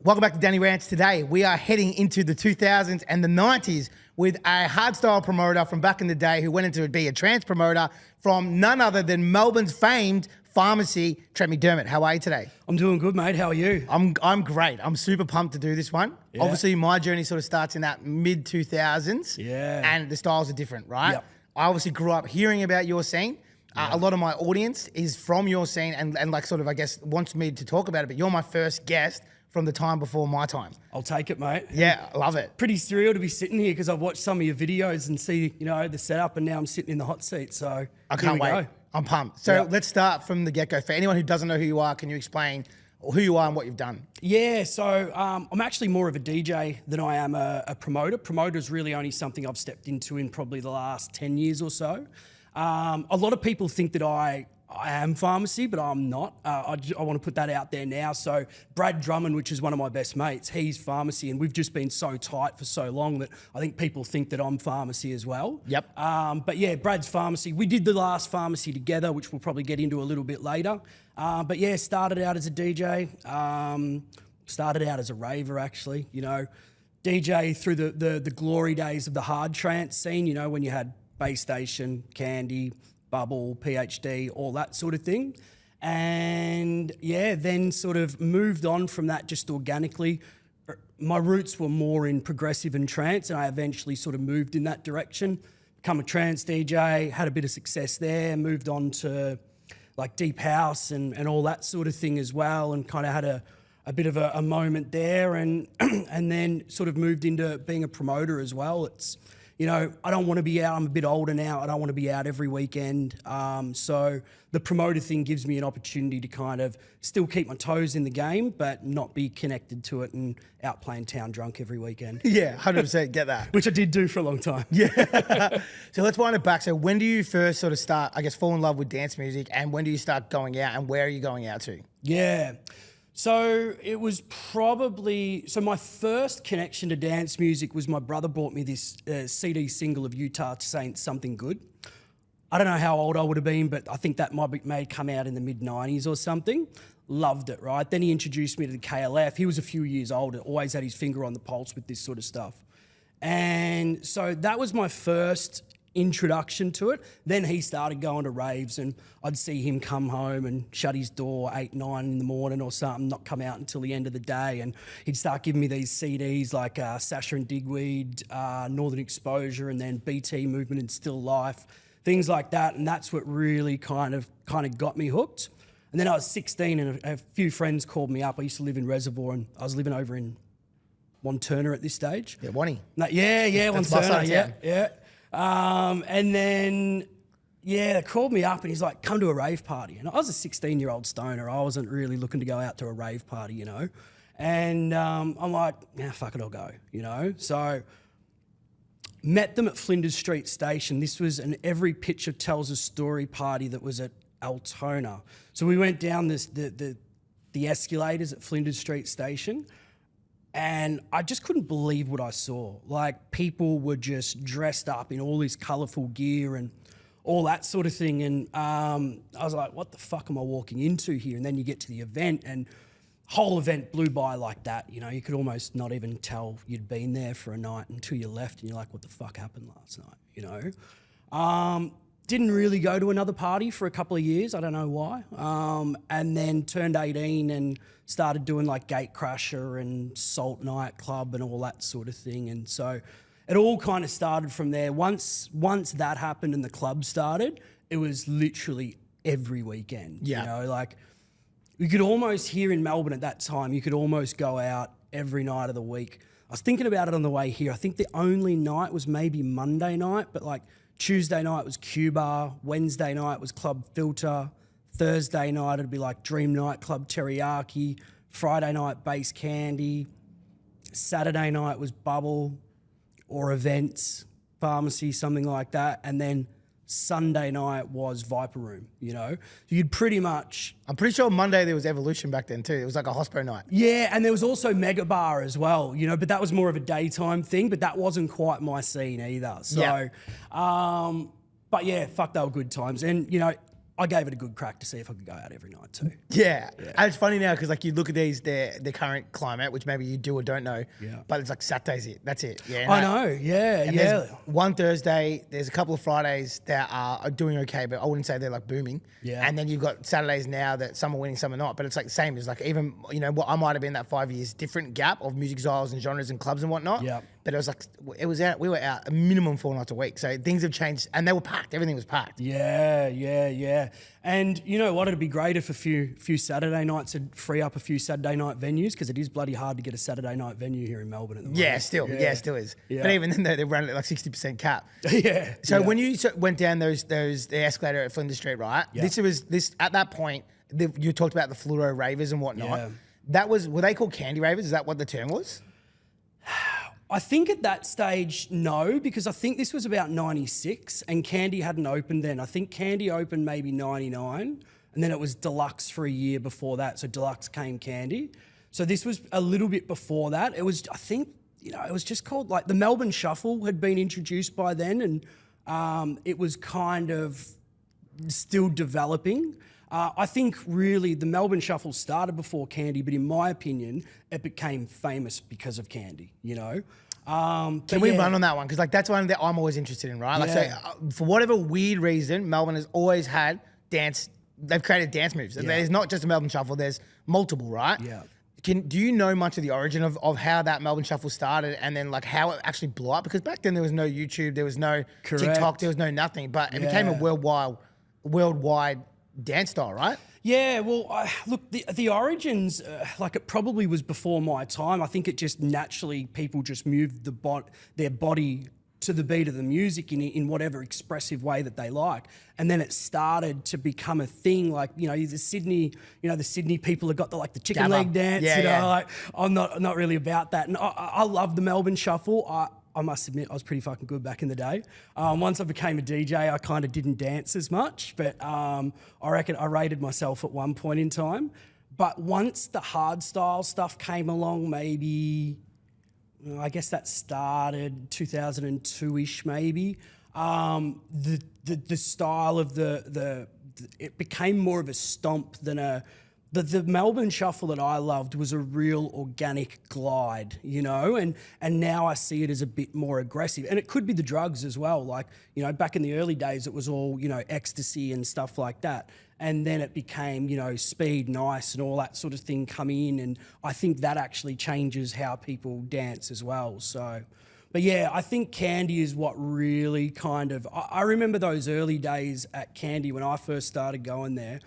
Welcome back to Danny Rants. Today, we are heading into the 2000s and the 90s with a hardstyle promoter from back in the day who went into be a trance promoter from none other than Melbourne's famed pharmacy, Trent McDermott. How are you today? I'm doing good, mate. How are you? I'm great. I'm super pumped to do this one. Yeah. Obviously, my journey sort of starts in that mid-2000s. Yeah. And the styles are different, right? Yep. I obviously grew up hearing about your scene. A lot of my audience is from your scene and like sort of, I guess, wants me to talk about it, but you're my first guest from the time before my time. I'll take it, mate. Yeah, I love it. Pretty surreal to be sitting here because I've watched some of your videos and see, you know, the setup, and now I'm sitting in the hot seat. So I can't wait. Go. I'm pumped. So Yep. let's start from the get-go. For anyone who doesn't know who you are, can you explain who you are and what you've done? Yeah, so I'm actually more of a DJ than I am a promoter. Promoter is really only something I've stepped into in probably the last 10 years or so. A lot of people think that I am pharmacy, but I'm not. I want to put that out there now. So Brad Drummond, which is one of my best mates, he's pharmacy, and we've just been so tight for so long that I think people think that I'm pharmacy as well. Yep. But yeah, Brad's pharmacy. We did the last pharmacy together, which we'll probably get into a little bit later. But yeah, started out as a DJ. Started out as a raver, actually. You know, DJ through the glory days of the hard trance scene. You know, when you had Base Station, Kandy, Bubble, PhD, all that sort of thing. And yeah, then sort of moved on from that just organically. My roots were more in progressive and trance, and I eventually sort of moved in that direction. Become a trance DJ, had a bit of success there, moved on to like deep house and all that sort of thing as well, and kind of had a bit of a moment there, and and then sort of moved into being a promoter as well. It's, you know, I don't want to be out. I'm a bit older now. I don't want to be out every weekend. So the promoter thing gives me an opportunity to kind of still keep my toes in the game, but not be connected to it and out playing town drunk every weekend. Yeah, 100% get that. Which I did do for a long time. Yeah. So let's wind it back. So when do you first sort of start, I guess, fall in love with dance music, and when do you start going out, and where are you going out to? Yeah. So it was probably, so my first connection to dance music was my brother bought me this CD single of Utah Saints, Something Good. I don't know how old I would have been, but I think that may come out in the mid-90s or something. Loved it, right? Then he introduced me to the KLF. He was a few years older, always had his finger on the pulse with this sort of stuff. And so that was my first introduction to it. Then he started going to raves, and I'd see him come home and shut his door 8, 9 in the morning or something, not come out until the end of the day, and he'd start giving me these CDs like Sasha and Digweed, Northern Exposure, and then BT Movement and Still Life, things like that, and that's what really kind of got me hooked. And then I was 16 and a few friends called me up. I used to live in Reservoir, and I was living over in Wanturna at this stage. Yeah, Wani. No, yeah, Wanturna, yeah. And then, yeah, they called me up and he's like, come to a rave party. And I was a 16-year-old stoner. I wasn't really looking to go out to a rave party, you know. And I'm like, yeah, fuck it, I'll go, you know. So met them at Flinders Street Station. This was an Every Picture Tells a Story party that was at Altona. So we went down the escalators at Flinders Street Station, and I just couldn't believe what I saw. Like, people were just dressed up in all this colourful gear and all that sort of thing. And I was like, what the fuck am I walking into here? And then you get to the event, and whole event blew by like that. You know, you could almost not even tell you'd been there for a night until you left, and you're like, what the fuck happened last night, you know? Didn't really go to another party for a couple of years. I don't know why. And then turned 18 and started doing like Gatecrasher and Salt Nightclub and all that sort of thing. And so it all kind of started from there. Once that happened and the club started, it was literally every weekend. Yeah. You know, like you could almost, here in Melbourne at that time, you could almost go out every night of the week. I was thinking about it on the way here. I think the only night was maybe Monday night, but like Tuesday night was Q-Bar, Wednesday night was Club Filter, Thursday night it'd be like Dream Night Club Teriyaki, Friday night Base Kandy, Saturday night was Bubble or Events, Pharmacy, something like that, and then Sunday night was Viper Room, you know? You'd pretty much... I'm pretty sure Monday there was Evolution back then too. It was like a hospo night. Yeah, and there was also Mega Bar as well, you know, but that was more of a daytime thing, but that wasn't quite my scene either. So, Yeah. but yeah, fuck, they were good times. And, you know, I gave it a good crack to see if I could go out every night too. Yeah. And it's funny now because like you look at the current climate, which maybe you do or don't know, but it's like Saturday's it. That's it. Yeah. I know. Yeah. And there's one Thursday, there's a couple of Fridays that are doing okay, but I wouldn't say they're like booming. Yeah. And then you've got Saturdays now that some are winning, some are not. But it's like the same as like even, you know, what I might have been that 5 years different gap of music styles and genres and clubs and whatnot. Yeah. But it was like, we were out a minimum 4 nights a week. So things have changed and they were packed. Everything was packed. Yeah. And you know what? It'd be great if a few Saturday nights would free up a few Saturday night venues because it is bloody hard to get a Saturday night venue here in Melbourne at the moment. Yeah, still is. Yeah. But even then, they run at like 60% cap. Yeah. So when you went down the escalator at Flinders Street, right? Yeah. This at that point, you talked about the fluoro ravers and whatnot. Yeah. Were they called candy ravers? Is that what the term was? I think at that stage, no, because I think this was about 96 and Kandy hadn't opened then. I think Kandy opened maybe 99 and then it was Deluxe for a year before that. So Deluxe came Kandy. So this was a little bit before that. It was, I think, you know, it was just called like the Melbourne Shuffle had been introduced by then and it was kind of still developing. I think really the Melbourne Shuffle started before Kandy, but in my opinion, it became famous because of Kandy, you know? Can we run on that one? Because like that's one that I'm always interested in, right? Like so, for whatever weird reason, Melbourne has always had dance. They've created dance moves. There's not just a Melbourne Shuffle. There's multiple, right? Yeah. Do you know much of the origin of how that Melbourne Shuffle started and then like how it actually blew up? Because back then there was no YouTube, there was no TikTok, there was no nothing, but it became a worldwide dance style, right? Yeah, well, look, the origins, like it probably was before my time. I think it just naturally, people just moved their body to the beat of the music in whatever expressive way that they like. And then it started to become a thing, like, you know, the Sydney people have got the chicken leg dance, like I'm not really about that. And I love the Melbourne Shuffle. I must admit, I was pretty fucking good back in the day. Once I became a DJ, I kind of didn't dance as much, but I reckon I rated myself at one point in time. But once the hardstyle stuff came along, maybe, I guess that started 2002-ish maybe, the style of it became more of a stomp than a... The Melbourne Shuffle that I loved was a real organic glide, you know, and now I see it as a bit more aggressive. And it could be the drugs as well. Like, you know, back in the early days, it was all, you know, ecstasy and stuff like that. And then it became, you know, speed, nice and all that sort of thing come in. And I think that actually changes how people dance as well. So, but yeah, I think Kandy is what really kind of... I remember those early days at Kandy when I first started going there.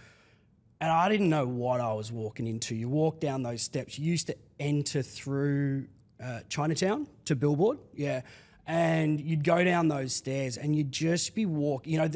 And I didn't know what I was walking into. You walk down those steps. You used to enter through Chinatown to Billboard, and you'd go down those stairs and you'd just be walking. You know,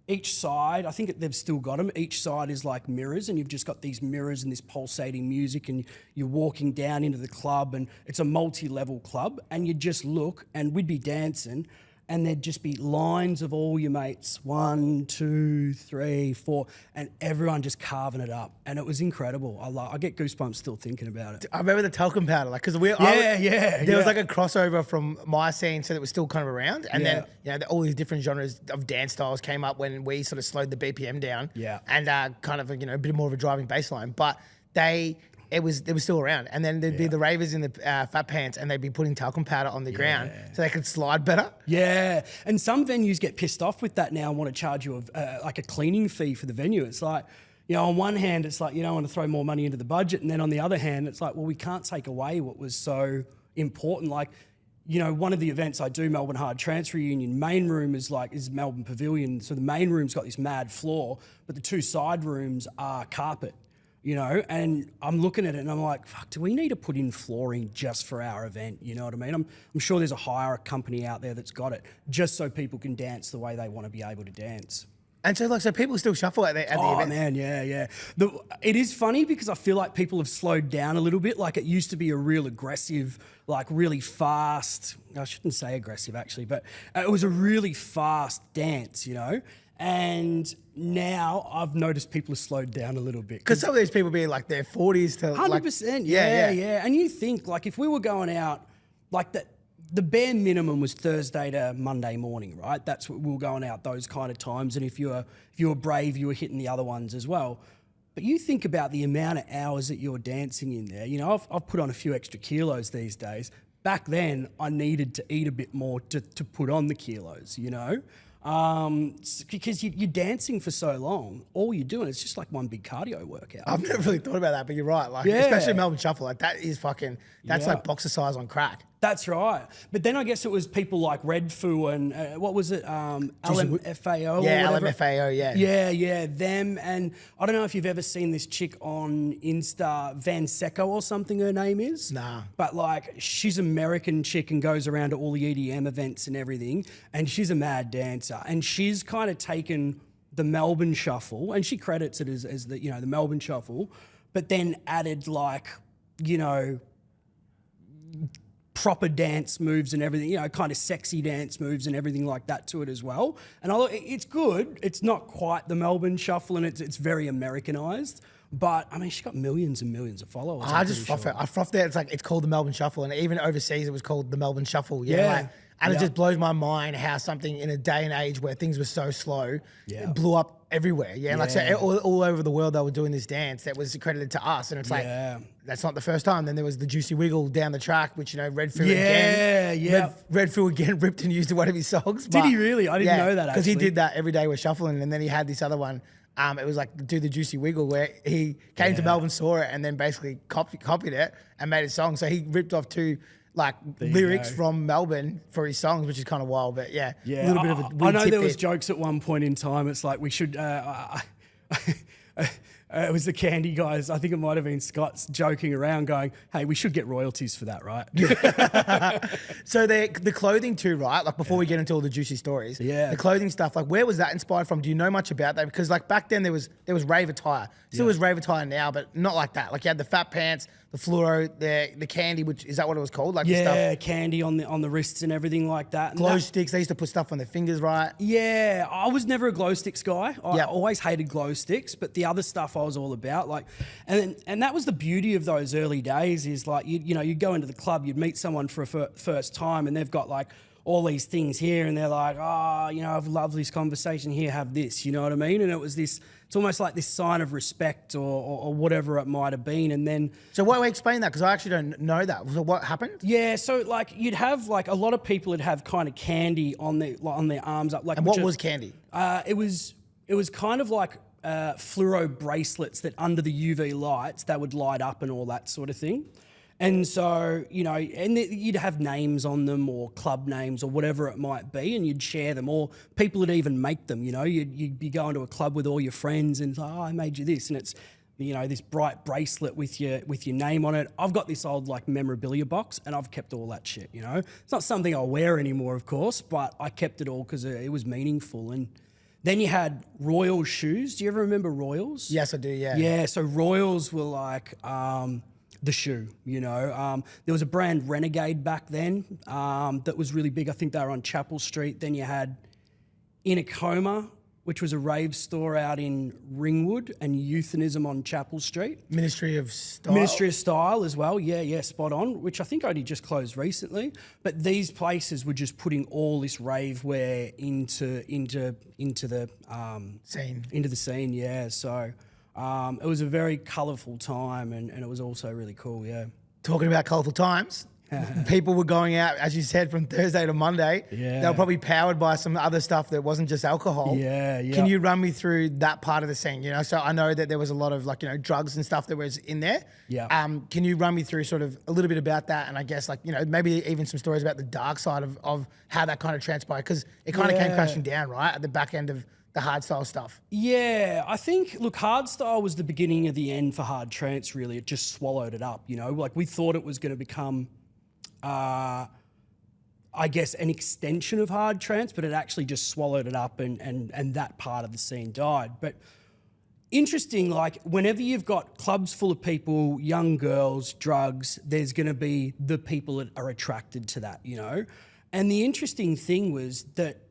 each side, I think they've still got them, each side is like mirrors and you've just got these mirrors and this pulsating music and you're walking down into the club and it's a multi-level club and you just look and we'd be dancing and there'd just be lines of all your mates, 1, 2, 3, 4, and everyone just carving it up. And it was incredible. I get goosebumps still thinking about it. I remember the talcum powder, like, because there was like a crossover from my scene, so that was still kind of around. And then, you know, all these different genres of dance styles came up when we sort of slowed the BPM down. And kind of, you know, a bit more of a driving bass line. But it was still around. And then there'd be the ravers in the fat pants and they'd be putting talcum powder on the ground so they could slide better. Yeah. And some venues get pissed off with that now and want to charge you like a cleaning fee for the venue. It's like, you know, on one hand, it's like, you don't want to throw more money into the budget. And then on the other hand, it's like, well, we can't take away what was so important. Like, you know, one of the events I do, Melbourne Hard Trance Reunion, main room is Melbourne Pavilion. So the main room's got this mad floor, but the 2 side rooms are carpet. You know, and I'm looking at it and I'm like, fuck, do we need to put in flooring just for our event? You know what I mean? I'm sure there's a hire company out there that's got it just so people can dance the way they want to be able to dance. And so people still shuffle at the event? Oh, man, yeah. It is funny because I feel like people have slowed down a little bit. Like it used to be a real aggressive, like really fast, I shouldn't say aggressive actually, but it was a really fast dance, you know? And now I've noticed people have slowed down a little bit. Because some of these people be like their 40s to 100%, yeah. And you think like if we were going out like that, the bare minimum was Thursday to Monday morning, right? That's what we were going out those kind of times. And if you were brave, you were hitting the other ones as well. But you think about the amount of hours that you're dancing in there. You know, I've put on a few extra kilos these days. Back then, I needed to eat a bit more to put on the kilos, you know? Because you're dancing for so long, all you're doing is just like one big cardio workout. I've never really thought about that, but you're right. Like, especially Melbourne Shuffle, like that is fucking, that's like boxercise on crack. That's right. But then I guess it was people like Red Foo and what was it? LMFAO? Yeah, or whatever. LMFAO, yeah. Yeah, them. And I don't know if you've ever seen this chick on Insta, Van Secco or something her name is. Nah. But like, she's an American chick and goes around to all the EDM events and everything. And she's a mad dancer. And she's kind of taken the Melbourne Shuffle, and she credits it as the, you know, the Melbourne Shuffle, but then added like, you know, proper dance moves and everything, you know, kind of sexy dance moves and everything like that to it as well. And it's good. It's not quite the Melbourne Shuffle, and it's very Americanized. But I mean, she's got millions and millions of followers. I just froth it. I frothed it. It's called the Melbourne Shuffle, and even overseas it was called the Melbourne Shuffle. And it just blows my mind how something in a day and age where things were so slow, it blew up everywhere. Like so all over the world they were doing this dance that was accredited to us, and it's like that's not the first time. Then there was the Juicy Wiggle down the track, which, you know, Red Foo again. Red Foo again ripped and used in one of his songs. Did he really? I didn't know that, because he did that every day with shuffling, and then he had this other one. It was like do the Juicy Wiggle, where he came to Melbourne, saw it, and then basically copied it and made a song. So he ripped off two like lyrics from Melbourne for his songs, which is kind of wild. But a little bit of a weird I know there was tidbit. jokes at one point in time. It's like we should. It was the Candy guys. I think it might have been Scott's joking around, going, "Hey, we should get royalties for that, right?" So the clothing too, right? Like before we get into all the juicy stories, the clothing stuff. Like, where was that inspired from? Do you know much about that? Because like back then there was rave attire. Still was rave attire now, but not like that. Like you had the fat pants, the fluoro, the candy, which is that what it was called? Like the stuff, candy on the wrists and everything like that. And glow sticks. They used to put stuff on their fingers, right? Yeah, I was never a glow sticks guy. I always hated glow sticks, but the other stuff I was all about. Like, and that was the beauty of those early days. Is like you know you'd go into the club, you'd meet someone for a first time, and they've got like all these things here, and they're like, oh, you know, I've loved this conversation here, have this, you know what I mean? And it was this. It's almost like this sign of respect or whatever it might have been. And then... So why explain that? Because I actually don't know that. So what happened? Yeah, so like you'd have like a lot of people would have kind of candy on their arms up. Like, and what was candy? It was kind of like fluoro bracelets that under the UV lights, that would light up and all that sort of thing. And so, you know, and you'd have names on them or club names or whatever it might be, and you'd share them, or people would even make them, you know. You'd be going to a club with all your friends and, oh, I made you this, and it's, you know, this bright bracelet with your name on it. I've got this old like memorabilia box, and I've kept all that shit, you know. It's not something I'll wear anymore, of course, but I kept it all because it was meaningful. And then you had Royals shoes. Do you ever remember Royals? Yes, I do, yeah. Yeah, so Royals were like... the shoe, you know. There was a brand Renegade back then that was really big. I think they were on Chapel Street. Then you had Inacoma, which was a rave store out in Ringwood, and Euthanism on Chapel Street. Ministry of Style. Ministry of Style as well. Yeah, spot on, which I think only just closed recently. But these places were just putting all this rave wear into the scene. Into the scene, yeah. So... it was a very colourful time, and it was also really cool, yeah. Talking about colourful times, people were going out, as you said, from Thursday to Monday. Yeah. They were probably powered by some other stuff that wasn't just alcohol. Yeah. Can you run me through that part of the scene? You know, so I know that there was a lot of like, you know, drugs and stuff that was in there. Yeah. Can you run me through sort of a little bit about that? And I guess like, you know, maybe even some stories about the dark side of how that kind of transpired, because it kind of came crashing down, right, at the back end of the hardstyle stuff. Yeah, I think, look, hardstyle was the beginning of the end for hard trance, really. It just swallowed it up, you know? Like, we thought it was going to become, I guess, an extension of hard trance, but it actually just swallowed it up, and that part of the scene died. But interesting, like, whenever you've got clubs full of people, young girls, drugs, there's going to be the people that are attracted to that, you know? And the interesting thing was that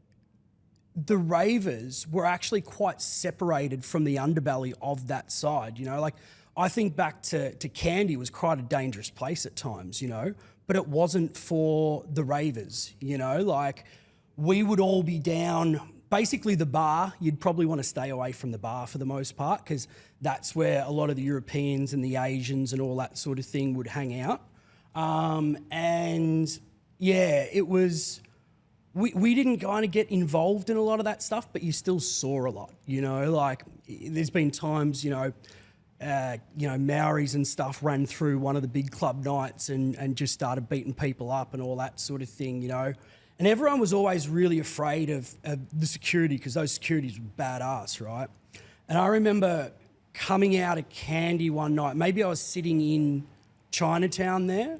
the ravers were actually quite separated from the underbelly of that side, you know? Like, I think back to Kandy was quite a dangerous place at times, you know, but it wasn't for the ravers, you know, like we would all be down, basically the bar, you'd probably want to stay away from the bar for the most part because that's where a lot of the Europeans and the Asians and all that sort of thing would hang out. And yeah, it was, we didn't kind of get involved in a lot of that stuff, but you still saw a lot, you know, like there's been times, you know, Maoris and stuff ran through one of the big club nights and just started beating people up and all that sort of thing, you know. And everyone was always really afraid of the security because those securities were badass, right? And I remember coming out of Kandy one night, maybe I was sitting in Chinatown there,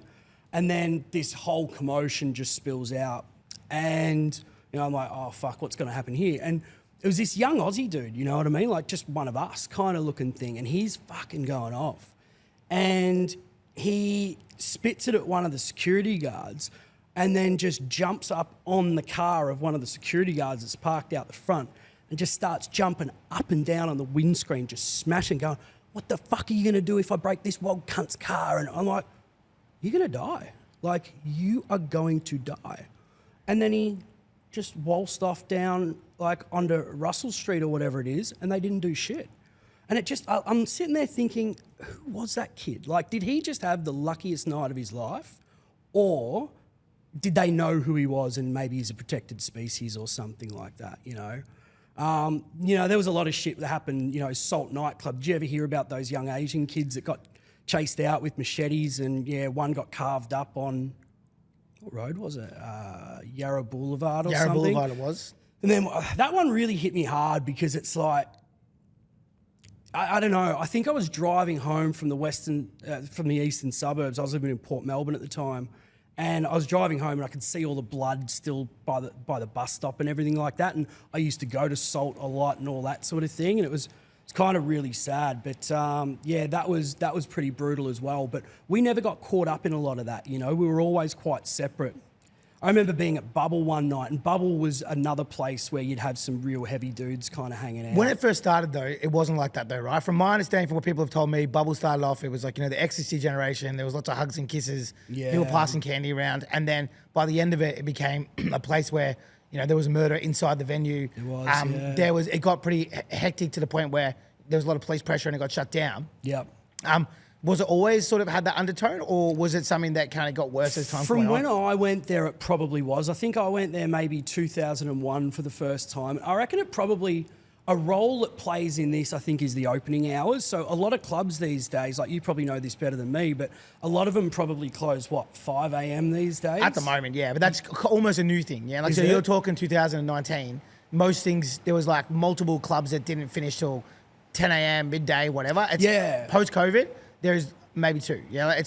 and then this whole commotion just spills out. And, you know, I'm like, oh, fuck, what's going to happen here? And it was this young Aussie dude, you know what I mean? Like just one of us kind of looking thing. And he's fucking going off. And he spits it at one of the security guards and then just jumps up on the car of one of the security guards that's parked out the front and just starts jumping up and down on the windscreen, just smashing, going, what the fuck are you going to do if I break this wild cunt's car? And I'm like, you're going to die. Like, you are going to die. And then he just waltzed off down like onto Russell Street or whatever it is, and they didn't do shit. And it just, I'm sitting there thinking, who was that kid? Like, did he just have the luckiest night of his life? Or did they know who he was and maybe he's a protected species or something like that, you know? There was a lot of shit that happened, you know, Salt nightclub. Did you ever hear about those young Asian kids that got chased out with machetes and, yeah, one got carved up on, what road was it? Yarra Boulevard or something? Yarra Boulevard it was. And then that one really hit me hard because it's like, I don't know, I think I was driving home from from the eastern suburbs. I was living in Port Melbourne at the time. And I was driving home and I could see all the blood still by the bus stop and everything like that. And I used to go to Salt a lot and all that sort of thing. And it's kind of really sad. But yeah, that was pretty brutal as well. But we never got caught up in a lot of that, you know. We were always quite separate. I remember being at Bubble one night, and Bubble was another place where you'd have some real heavy dudes kind of hanging out. When it first started, though, it wasn't like that, though, right? From my understanding, from what people have told me, Bubble started off, it was like, you know, the ecstasy generation. There was lots of hugs and kisses. Yeah. People passing candy around. And then by the end of it, it became a place where, you know, there was a murder inside the venue. It was, yeah. It got pretty hectic to the point where there was a lot of police pressure and it got shut down. Yep. Was it always sort of had that undertone, or was it something that kind of got worse as time went on? From when I went there, it probably was. I think I went there maybe 2001 for the first time. I reckon it probably, a role it plays in this, I think, is the opening hours. So a lot of clubs these days, like you probably know this better than me, but a lot of them probably close, 5 a.m. these days? At the moment, yeah. But that's almost a new thing, yeah? Like, so you're talking 2019. Most things, there was like multiple clubs that didn't finish till 10 a.m., midday, whatever. Yeah. Post-COVID, there's maybe 2. Yeah,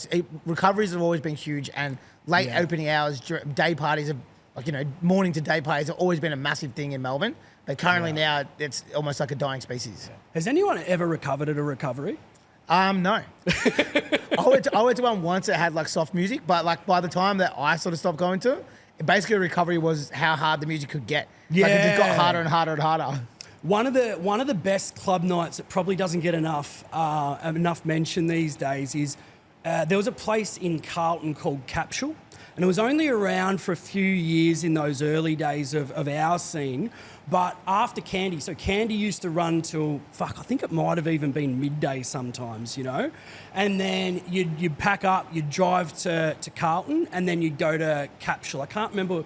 recoveries have always been huge, and late opening hours, day parties, like, you know, morning to day parties have always been a massive thing in Melbourne. But currently now, it's almost like a dying species. Has anyone ever recovered at a recovery? No. I went to one once that had like soft music, but like by the time that I sort of stopped going to it, basically recovery was how hard the music could get. Yeah. Like it just got harder and harder and harder. One of the best club nights that probably doesn't get enough mention these days is there was a place in Carlton called Capsule, and it was only around for a few years in those early days of our scene. But after Kandy, so Kandy used to run till, I think it might have even been midday sometimes, you know? And then you'd pack up, you'd drive to Carlton, and then you'd go to Capsule. I can't remember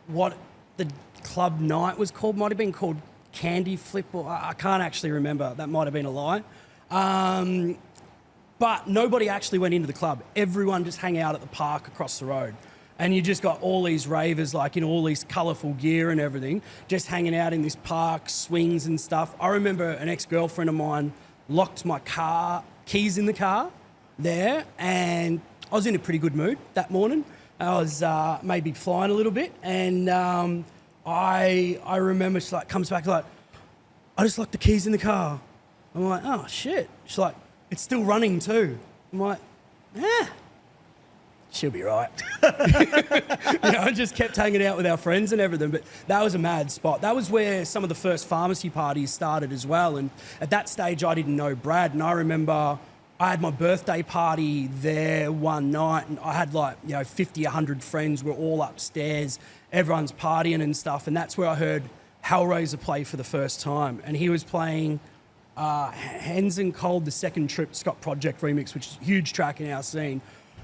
what the club night was called. Might have been called Candy Flip, or I can't actually remember. That might have been a lie. But nobody actually went into the club. Everyone just hung out at the park across the road. And you just got all these ravers, like in all these colourful gear and everything, just hanging out in this park, swings and stuff. I remember an ex-girlfriend of mine locked my keys in the car there, and I was in a pretty good mood that morning. I was maybe flying a little bit, and I remember she comes back like, I just locked the keys in the car. I'm like, oh shit. She's like, it's still running too. I'm like, she'll be right. I just kept hanging out with our friends and everything, but that was a mad spot. That was where some of the first pharmacy parties started as well. And at that stage, I didn't know Brad. And I remember I had my birthday party there one night, and I had 50, 100 friends. We're all upstairs, everyone's partying and stuff, and that's where I heard Hellraiser play for the first time, and he was playing Hands and Cold, the Second Trip Scott Project remix, which is a huge track in our scene.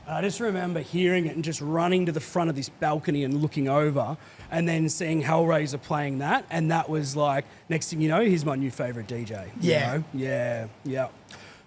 And I just remember hearing it and just running to the front of this balcony and looking over, and then seeing Hellraiser playing that, and that was like, next thing you know, he's my new favourite DJ. Yeah. Yeah.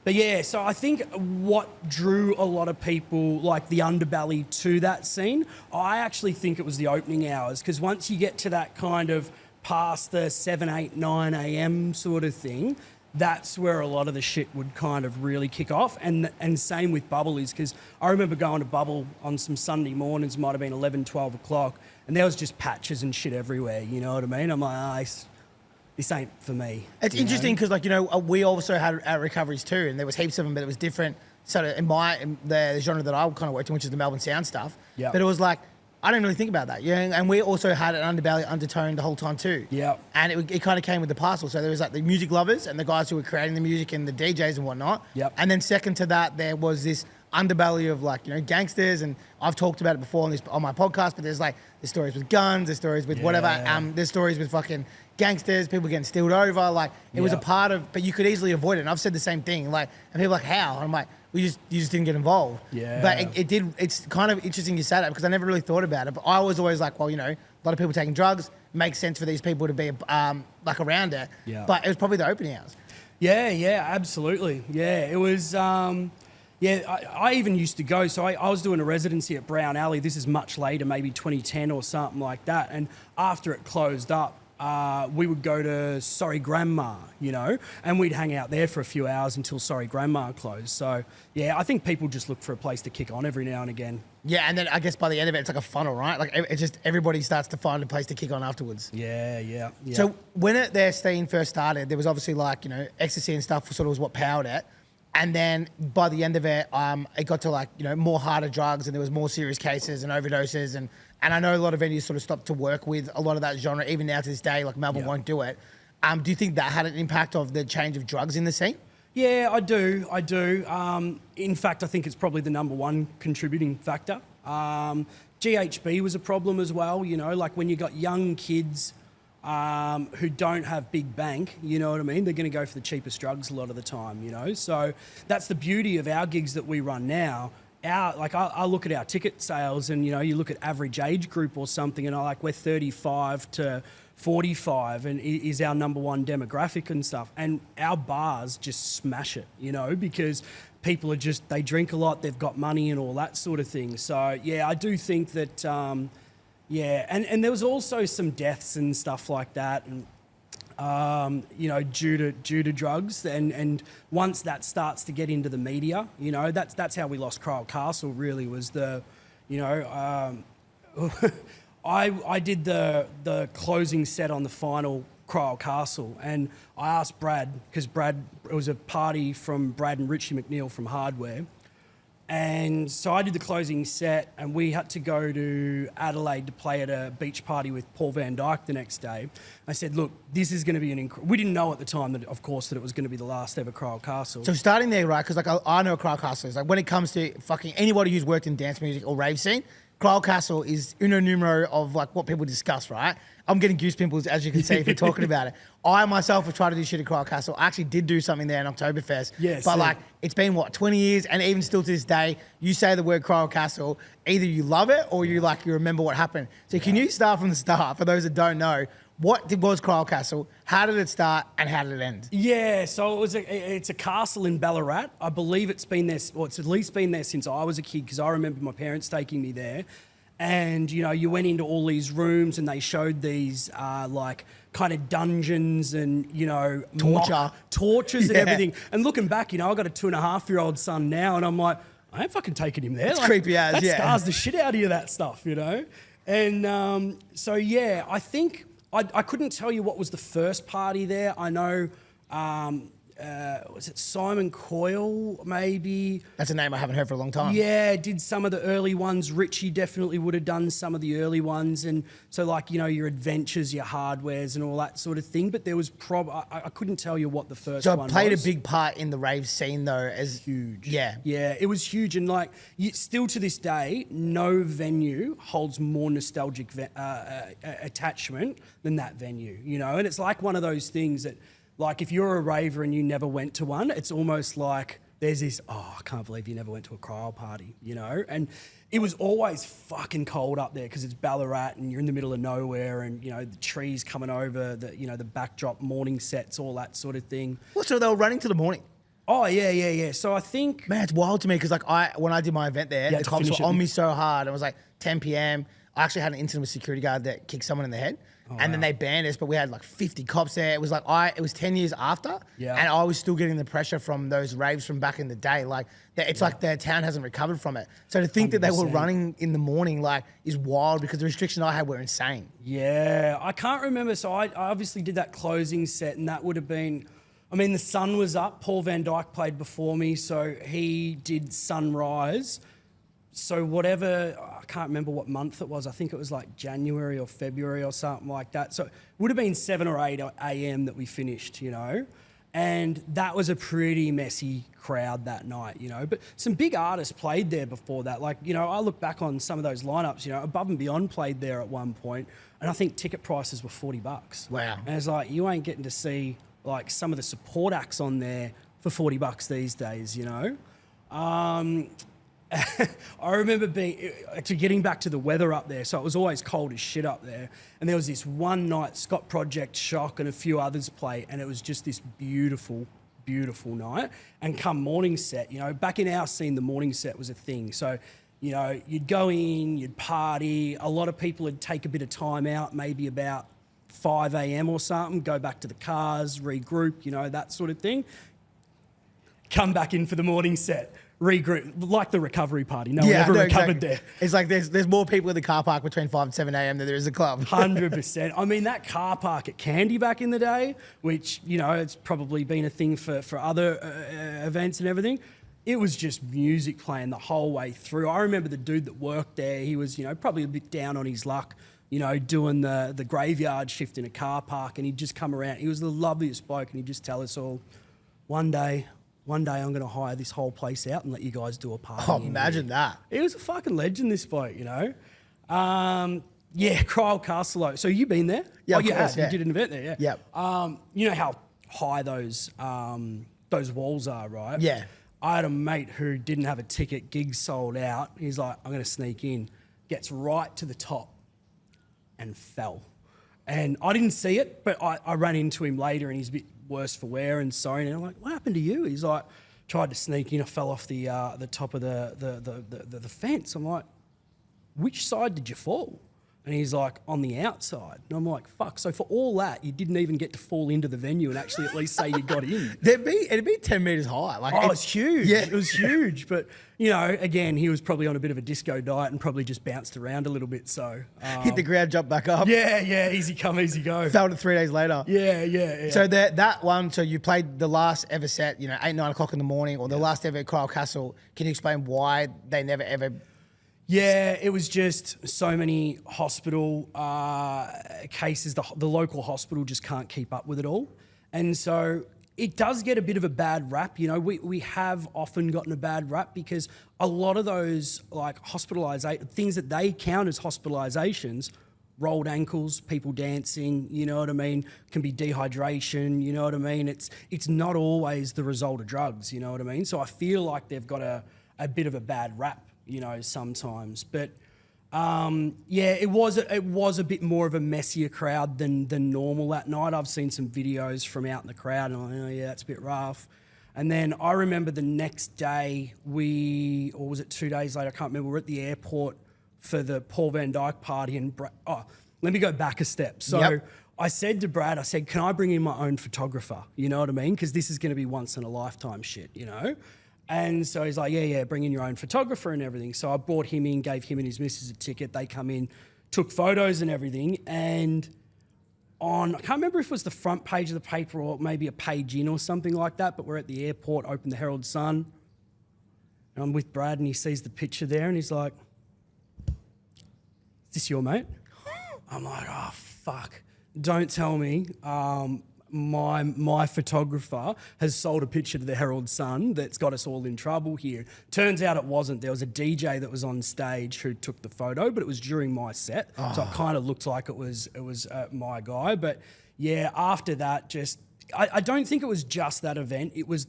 But yeah, so I think what drew a lot of people, like the underbelly, to that scene, I actually think it was the opening hours, because once you get to that kind of past the 7, 8, 9 a.m. sort of thing, that's where a lot of the shit would kind of really kick off. And same with Bubblies, because I remember going to Bubble on some Sunday mornings, might have been 11, 12 o'clock, and there was just patches and shit everywhere, you know what I mean? I'm like, this ain't for me. It's interesting because, we also had our recoveries too, and there was heaps of them, but it was different. So in the genre that I kind of worked in, which is the Melbourne sound stuff, Yep. but it was like, I didn't really think about that. Yeah, and we also had an underbelly undertone the whole time too. Yeah. And it kind of came with the parcel. So there was like the music lovers and the guys who were creating the music and the DJs and whatnot. Yep. And then second to that, there was this underbelly of gangsters, and I've talked about it before on my podcast, but there's stories with guns, there's stories with whatever, there's stories with fucking gangsters, people getting stealed over, it was a part of, but you could easily avoid it. And I've said the same thing, and people are like, how? And I'm like, you just didn't get involved. Yeah. But it's kind of interesting you say that, because I never really thought about it, but I was always like, well, a lot of people taking drugs, makes sense for these people to be around it. Yeah. But it was probably the opening hours. Yeah, absolutely. Yeah, it was, I even used to go, so I was doing a residency at Brown Alley. This is much later, maybe 2010 or something like that. And after it closed up, we would go to Sorry Grandma, and we'd hang out there for a few hours until Sorry Grandma closed. So, yeah, I think people just look for a place to kick on every now and again. Yeah, and then I guess by the end of it, it's like a funnel, right? It's just everybody starts to find a place to kick on afterwards. Yeah. So when their scene first started, there was obviously ecstasy and stuff sort of was what powered it. And then by the end of it, it got to more harder drugs, and there was more serious cases and overdoses. And I know a lot of venues sort of stopped to work with a lot of that genre. Even now to this day, Melbourne won't do it. Do you think that had an impact of the change of drugs in the scene? Yeah, I do. In fact, I think it's probably the number one contributing factor. GHB was a problem as well, when you got young kids who don't have big bank, you know what I mean? They're going to go for the cheapest drugs a lot of the time, So that's the beauty of our gigs that we run now. I look at our ticket sales, and you look at average age group or something, and we're 35 to 45, and is our number one demographic and stuff. And our bars just smash it, because people they drink a lot, they've got money and all that sort of thing. So yeah, I do think that. And there was also some deaths and stuff like that, and due to drugs, and once that starts to get into the media, that's how we lost Kryal Castle. Really was I did the closing set on the final Kryal Castle, and I asked Brad, because it was a party from Brad and Richie McNeil from Hardware. And so I did the closing set, and we had to go to Adelaide to play at a beach party with Paul Van Dyke the next day. I said, look, this is going to be we didn't know at the time that, of course, that it was going to be the last ever Kryal Castle. So starting there, right, because I know what Kryal Castle is. When it comes to fucking anybody who's worked in dance music or rave scene, Kryal Castle is uno numero of what people discuss, right? I'm getting goose pimples, as you can see, if you're talking about it. I myself have tried to do shit at Kryal Castle. I actually did do something there in Oktoberfest. Yes. But it's been 20 years, and even still to this day, you say the word Kryal Castle, either you love it or you remember what happened. So can you start from the start, for those that don't know, what was Kryal Castle? How did it start, and how did it end? Yeah, so it's a castle in Ballarat. I believe it's been there, it's at least been there since I was a kid, because I remember my parents taking me there. And, you went into all these rooms, and they showed these, kind of dungeons and, tortures and everything. And looking back, I've got a 2.5-year-old son now, and I'm like, I ain't fucking taking him there. It's creepy as, that scars the shit out of you, that stuff, And so, yeah, I think I couldn't tell you what was the first party there. I know was it Simon Coyle, maybe? That's a name I haven't heard for a long time. Yeah, did some of the early ones. Richie definitely would have done some of the early ones. And so like, you know, your adventures, your hardwares and all that sort of thing. But there was I couldn't tell you what the first one was. So it played a big part in the rave scene though, as huge. Yeah. Yeah, it was huge. And like, still to this day, no venue holds more nostalgic attachment than that venue, you know? And it's like one of those things that, like, if you're a raver and you never went to one, it's almost like there's this, oh, I can't believe you never went to a Kryal party, you know? And it was always fucking cold up there because it's Ballarat and you're in the middle of nowhere and, you know, the trees coming over, the backdrop, morning sets, all that sort of thing. Well, so they were running to the morning? Oh, yeah. So I think... Man, it's wild to me because, like, when I did my event there, the cops were on me so hard. It was like 10 p.m. I actually had an incident with a security guard that kicked someone in the head. And then they banned us, but we had like 50 cops there. It was like it was 10 years after, and I was still getting the pressure from those raves from back in the day. Like it's like the town hasn't recovered from it. So to think 100%. That they were running in the morning like is wild because the restrictions I had were insane. Yeah, I can't remember. So I obviously did that closing set, and that would have been. I mean, the sun was up. Paul Van Dyke played before me, so he did Sunrise. So whatever, I can't remember what month it was. I think it was like January or February or something like that. So it would have been 7 or 8 a.m. that we finished, you know. And that was a pretty messy crowd that night, you know. But some big artists played there before that. Like, you know, I look back on some of those lineups, you know, Above and Beyond played there at one point, and I think ticket prices were $40. Wow. And it's like, you ain't getting to see like some of the support acts on there for $40 these days, you know. I remember getting back to the weather up there. So it was always cold as shit up there. And there was this one night, Scott Project, Shock, and a few others play. And it was just this beautiful, beautiful night. And come morning set, you know, back in our scene, the morning set was a thing. So, you know, you'd go in, you'd party. A lot of people would take a bit of time out, maybe about 5 a.m. or something, go back to the cars, regroup, you know, that sort of thing. Come back in for the morning set. Regroup, like the recovery party. No one ever recovered there. It's like there's more people in the car park between 5 and 7 a.m. than there is a club. 100%. I mean, that car park at Kandy back in the day, which, you know, it's probably been a thing for other events and everything, it was just music playing the whole way through. I remember the dude that worked there, he was, you know, probably a bit down on his luck, you know, doing the graveyard shift in a car park, and he'd just come around. He was the loveliest bloke, and he'd just tell us all, one day I'm going to hire this whole place out and let you guys do a party. Oh, imagine that. He was a fucking legend, this bloke, you know. Yeah, Kryal Castle. So you been there? Yeah, you course, have. You did an event there, yeah. Yep. You know how high those walls are, right? Yeah. I had a mate who didn't have a ticket, gig sold out. He's like, I'm going to sneak in. Gets right to the top and fell. And I didn't see it, but I ran into him later, and he's a bit worse for wear and sorry. And I'm like, what happened to you? He's like, tried to sneak in. I fell off the top of the fence. I'm like, which side did you fall? And he's like, on the outside. And I'm like, fuck. So for all that, you didn't even get to fall into the venue and actually at least say you got in. It'd be 10 metres high. Like, oh, it's huge. Yeah. It was huge. But, you know, again, he was probably on a bit of a disco diet and probably just bounced around a little bit. So hit the ground, jump back up. Yeah. Easy come, easy go. Fell to 3 days later. Yeah. So that one, so you played the last ever set, you know, 8, 9 o'clock in the morning, or the last ever at Kryal Castle. Can you explain why they never ever... Yeah, it was just so many hospital cases. The local hospital just can't keep up with it all. And so it does get a bit of a bad rap. You know, we have often gotten a bad rap because a lot of those like things that they count as hospitalizations, rolled ankles, people dancing, you know what I mean, can be dehydration, you know what I mean? It's not always the result of drugs, you know what I mean? So I feel like they've got a bit of a bad rap, you know, sometimes. But yeah, it was a bit more of a messier crowd than normal that night. I've seen some videos from out in the crowd, and I'm like, oh yeah, that's a bit rough. And then I remember the next day or was it 2 days later, I can't remember, we were at the airport for the Paul Van Dyke party, and let me go back a step. So I said to Brad, can I bring in my own photographer? You know what I mean? Because this is going to be once in a lifetime shit, you know? And so he's like, yeah, bring in your own photographer and everything. So I brought him in, gave him and his missus a ticket. They come in, took photos and everything. And on, I can't remember if it was the front page of the paper or maybe a page in or something like that, but we're at the airport, open the Herald Sun, and I'm with Brad and he sees the picture there and he's like, "Is this your mate?" I'm like, "Oh, fuck. Don't tell me my photographer has sold a picture to the Herald Sun that's got us all in trouble here." Turns out it wasn't. There was a DJ that was on stage who took the photo, but it was during my set. So it kind of looked like it was my guy. But yeah, after that, just I don't think it was just that event. It was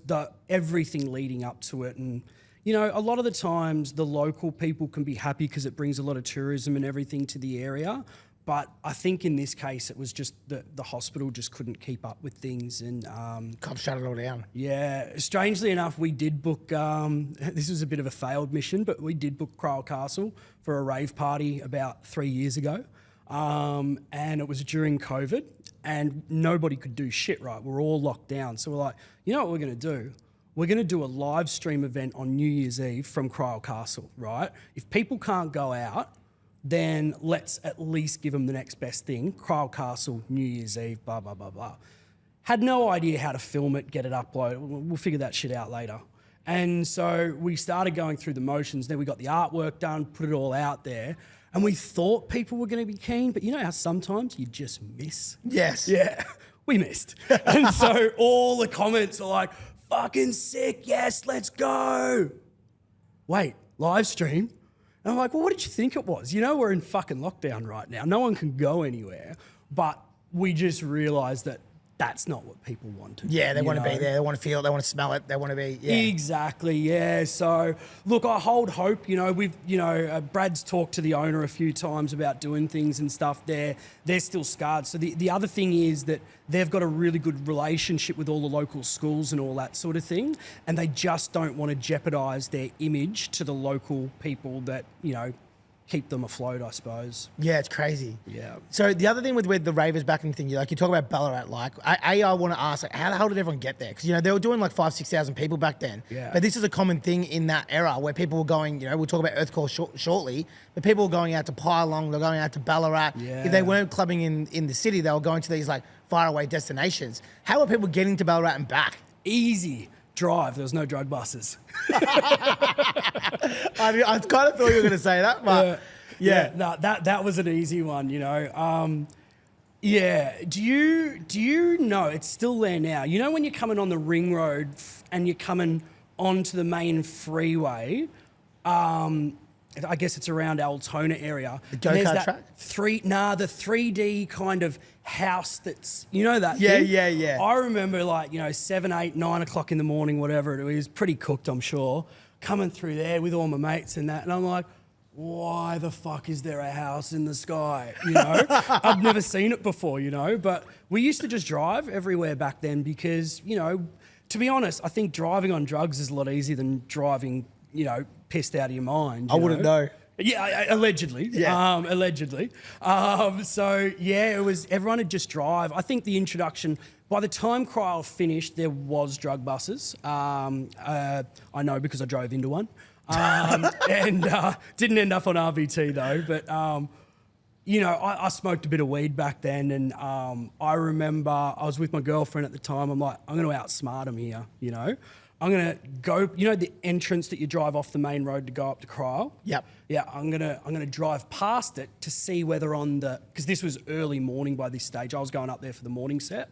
everything leading up to it. And, you know, a lot of the times the local people can be happy because it brings a lot of tourism and everything to the area. But I think in this case, it was just the hospital just couldn't keep up with things. And Cops shut it all down. Yeah. Strangely enough, we did book, this was a bit of a failed mission, but we did book Kryal Castle for a rave party about 3 years ago. And it was during COVID and nobody could do shit, right? We're all locked down. So we're like, you know what we're going to do? We're going to do a live stream event on New Year's Eve from Kryal Castle, right? If people can't go out, then let's at least give them the next best thing. Kryal Castle, New Year's Eve, blah, blah, blah, blah. Had no idea how to film it, get it uploaded. We'll figure that shit out later. And so we started going through the motions. Then we got the artwork done, put it all out there. And we thought people were going to be keen, but you know how sometimes you just miss? Yes. Yeah, we missed. And so all the comments are like, "Fucking sick, yes, let's go." Wait, live stream? And I'm like, well, what did you think it was? You know, we're in fucking lockdown right now. No one can go anywhere. But we just realised that that's not what people wanted. Yeah, they want to be there. They want to feel it. They want to smell it. They want to be, yeah. Exactly, yeah. So, look, I hold hope. You know, Brad's talked to the owner a few times about doing things and stuff there. They're still scarred. So the other thing is that they've got a really good relationship with all the local schools and all that sort of thing. And they just don't want to jeopardise their image to the local people that, you know, keep them afloat, I suppose. Yeah, it's crazy. Yeah. So the other thing with the ravers back in the thing, you talk about Ballarat, I want to ask, how the hell did everyone get there? Because, you know, they were doing like 5,000 to 6,000 people back then. Yeah. But this is a common thing in that era where people were going, you know, we'll talk about Earthcore shortly, but people were going out to Pylong, they're going out to Ballarat. Yeah. If they weren't clubbing in the city, they were going to these like faraway destinations. How are people getting to Ballarat and back? Easy. Drive. There was no drug buses. I kind of thought you were going to say that, but... Yeah. No, that was an easy one, you know. Yeah. Do you know it's still there now? You know when you're coming on the ring road and you're coming onto the main freeway, I guess it's around Altona area. The go-kart track? The 3D kind of house that's, you know that Yeah, thing? yeah. I remember 7, 8, 9 o'clock in the morning, whatever it was, pretty cooked, I'm sure, coming through there with all my mates and that. And I'm like, why the fuck is there a house in the sky? You know, I've never seen it before, you know, but we used to just drive everywhere back then because, you know, to be honest, I think driving on drugs is a lot easier than driving, you know, pissed out of your mind. I wouldn't know. Yeah, allegedly. Yeah. Allegedly. So, yeah, it was, everyone would just drive. I think the introduction, by the time Kryal finished, there was drug buses. I know because I drove into one. And didn't end up on RVT though, but you know, I smoked a bit of weed back then, and I remember I was with my girlfriend at the time. I'm like, I'm going to outsmart him here, you know. I'm going to go, you know, the entrance that you drive off the main road to go up to Kryal? Yep. Yeah, I'm gonna drive past it to see whether on the, because this was early morning by this stage. I was going up there for the morning set.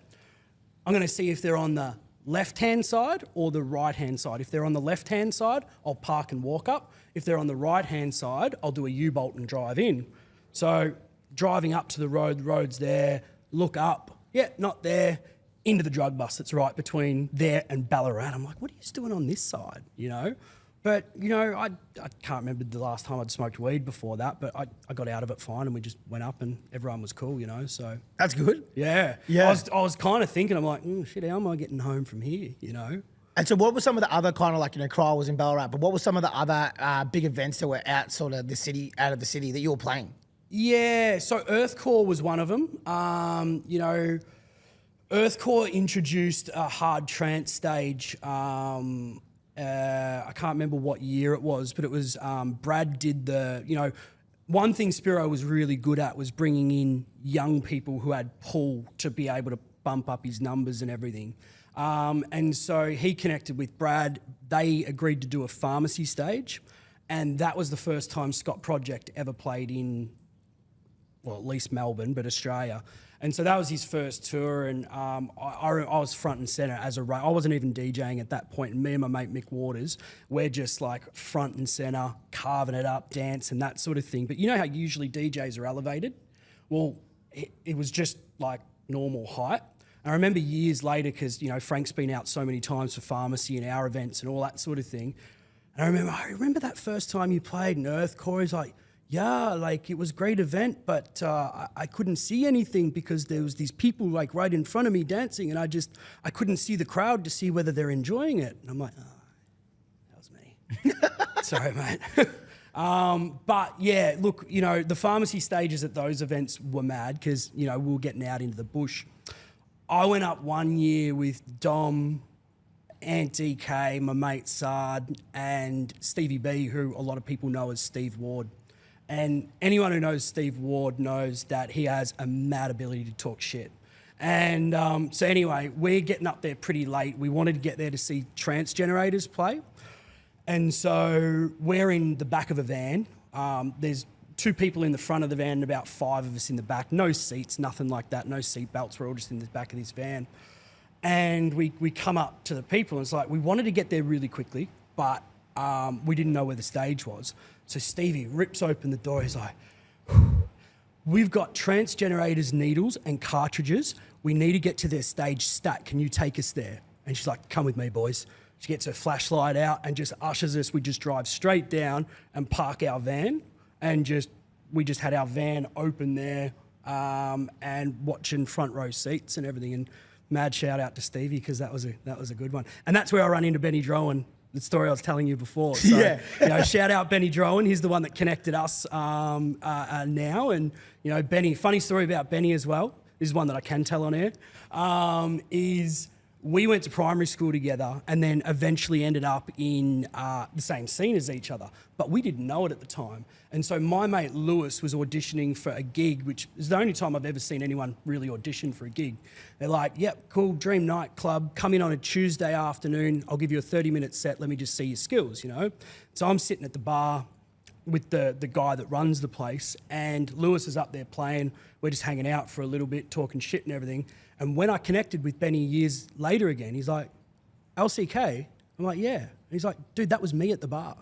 I'm going to see if they're on the left-hand side or the right-hand side. If they're on the left-hand side, I'll park and walk up. If they're on the right-hand side, I'll do a U-bolt and drive in. So driving up to the road's there, look up, yeah, not there, into the drug bus that's right between there and Ballarat. I'm like, what are you doing on this side, you know? But, you know, I can't remember the last time I'd smoked weed before that, but I got out of it fine and we just went up and everyone was cool, you know, so. That's good. Yeah. Yeah. I was kind of thinking, I'm like, shit, how am I getting home from here, you know? And so what were some of the other kind of like, you know, Kryal was in Ballarat, but what were some of the other big events that were out out of the city that you were playing? Yeah, so Earthcore was one of them. You know, Earthcore introduced a hard trance stage. I can't remember what year it was, but it was Brad did the, you know, one thing Spiro was really good at was bringing in young people who had pull to be able to bump up his numbers and everything. And so he connected with Brad. They agreed to do a pharmacy stage, and that was the first time Scott Project ever played in, well, at least Melbourne, but Australia. And so that was his first tour, and I was front and centre as a I wasn't even DJing at that point, and me and my mate Mick Waters, we're just like front and centre, carving it up, dance and that sort of thing. But you know how usually DJs are elevated? Well, it was just like normal height. And I remember years later, because, you know, Frank's been out so many times for pharmacy and our events and all that sort of thing. And I remember that first time you played in Earthcore, he's like, yeah, like it was a great event, but I couldn't see anything because there was these people like right in front of me dancing, and I couldn't see the crowd to see whether they're enjoying it. And I'm like, oh, that was me. Sorry, mate. But yeah, look, you know, the pharmacy stages at those events were mad because, you know, we were getting out into the bush. I went up one year with Dom, Ant DK, my mate Sard, and Stevie B, who a lot of people know as Steve Ward. And anyone who knows Steve Ward knows that he has a mad ability to talk shit. And so anyway, we're getting up there pretty late. We wanted to get there to see Trance Generators play. And so we're in the back of a van. There's 2 people in the front of the van and about 5 of us in the back. No seats, nothing like that, no seat belts. We're all just in the back of this van. And we come up to the people, and it's like we wanted to get there really quickly, but we didn't know where the stage was. So Stevie rips open the door. He's like, we've got Trance Generators needles and cartridges. We need to get to their stage stat. Can you take us there? And she's like, come with me, boys. She gets her flashlight out and just ushers us. We just drive straight down and park our van, and we just had our van open there and watching front row seats and everything. And mad shout out to Stevie, because that was a good one. And that's where I run into Benny Drowan, the story I was telling you before. So, yeah. You know, shout out Benny Drowan. He's the one that connected us now. And, you know, Benny, funny story about Benny as well, this is one that I can tell on air, is we went to primary school together and then eventually ended up in the same scene as each other, but we didn't know it at the time. And so my mate Lewis was auditioning for a gig, which is the only time I've ever seen anyone really audition for a gig. They're like, yep, cool, Dream Nightclub, come in on a Tuesday afternoon, I'll give you a 30-minute set, let me just see your skills, you know? So I'm sitting at the bar with the guy that runs the place, and Lewis is up there playing, we're just hanging out for a little bit, talking shit and everything. And when I connected with Benny years later again, he's like, LCK? I'm like, yeah. And he's like, dude, that was me at the bar.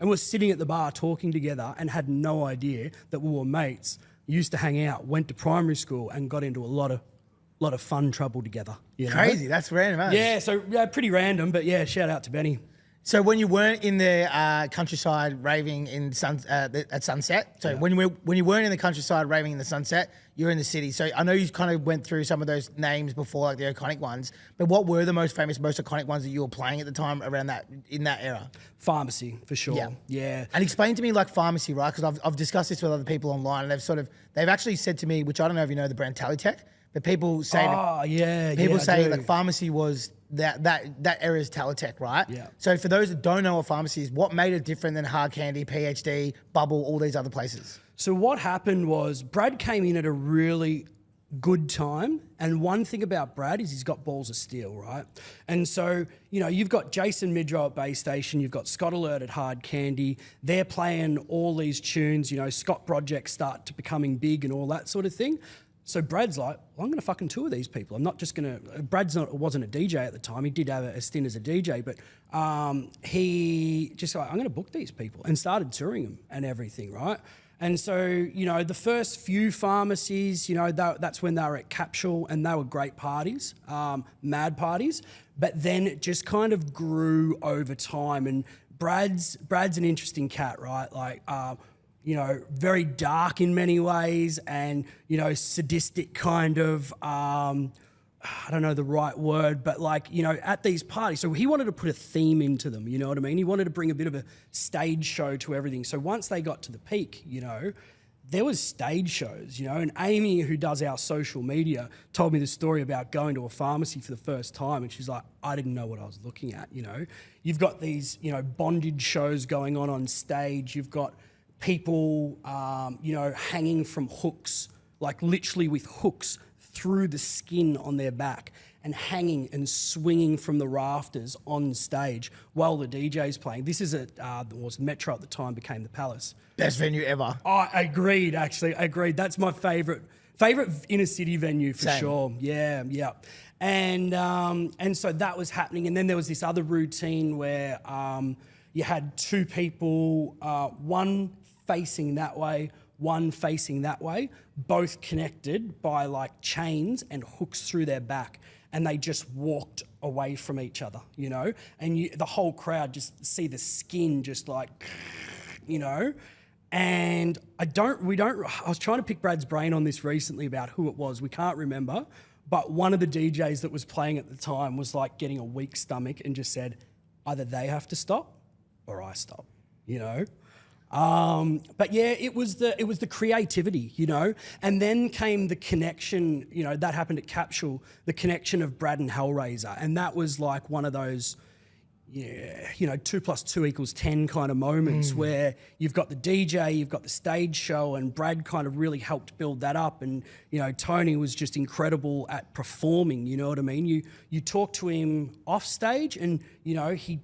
And we're sitting at the bar talking together and had no idea that we were mates, used to hang out, went to primary school and got into a lot of fun trouble together. You know? Crazy, that's random, huh? Yeah, so yeah, pretty random, but yeah, shout out to Benny. So when you weren't in the countryside raving in at sunset, so when you weren't in the countryside raving in the sunset, you're in the city. So I know you kind of went through some of those names before, like the iconic ones, but what were the most famous, most iconic ones that you were playing at the time around that, in that era? Pharmacy, for sure. Yeah. And explain to me like Pharmacy, right? Because I've discussed this with other people online, and they've actually said to me, which I don't know if you know the brand Talitech, but people say like Pharmacy was that era's Talitech, right? Yeah. So for those that don't know what Pharmacy is, what made it different than Hard Kandy, PhD, Bubble, all these other places? So what happened was Brad came in at a really good time, and one thing about Brad is he's got balls of steel, right? And so, you know, you've got Jason Midrow at Bay Station, you've got Scott Alert at Hard Kandy, they're playing all these tunes, you know, Scott projects start to becoming big and all that sort of thing. So Brad's like, well, I'm going to fucking tour these people. I'm not just going to... wasn't a DJ at the time. He did have a stint as a DJ, but he just like, I'm going to book these people, and started touring them and everything, right? And so, you know, the first few pharmacies, you know, that's when they were at Capsule, and they were great parties, mad parties. But then it just kind of grew over time. And Brad's an interesting cat, right? Like... you know, very dark in many ways, and, you know, sadistic kind of, I don't know the right word, but like, you know, at these parties. So he wanted to put a theme into them, you know what I mean? He wanted to bring a bit of a stage show to everything. So once they got to the peak, you know, there was stage shows, you know, and Amy, who does our social media, told me the story about going to a pharmacy for the first time, and she's like, I didn't know what I was looking at, you know? You've got these, you know, bondage shows going on stage. You've got people, you know, hanging from hooks, like literally with hooks through the skin on their back and hanging and swinging from the rafters on stage while the DJ's playing. This is was Metro at the time, became the Palace. Best venue ever. I agreed, actually. Agreed. That's my favourite inner city venue for sure. Yeah, yeah. And so that was happening. And then there was this other routine where you had two people, one facing that way, one facing that way, both connected by like chains and hooks through their back. And they just walked away from each other, you know? And the whole crowd just see the skin just like, you know? And I was trying to pick Brad's brain on this recently about who it was. We can't remember. But one of the DJs that was playing at the time was like getting a weak stomach and just said, either they have to stop or I stop, you know? But yeah, it was the creativity, you know, and then came the connection, you know, that happened at Capsule, the connection of Brad and Hellraiser. And that was like one of those, yeah, you know, 2 + 2 = 10 kind of moments where you've got the DJ, you've got the stage show, and Brad kind of really helped build that up. And, you know, Tony was just incredible at performing, you know what I mean? You talk to him off stage and, you know, he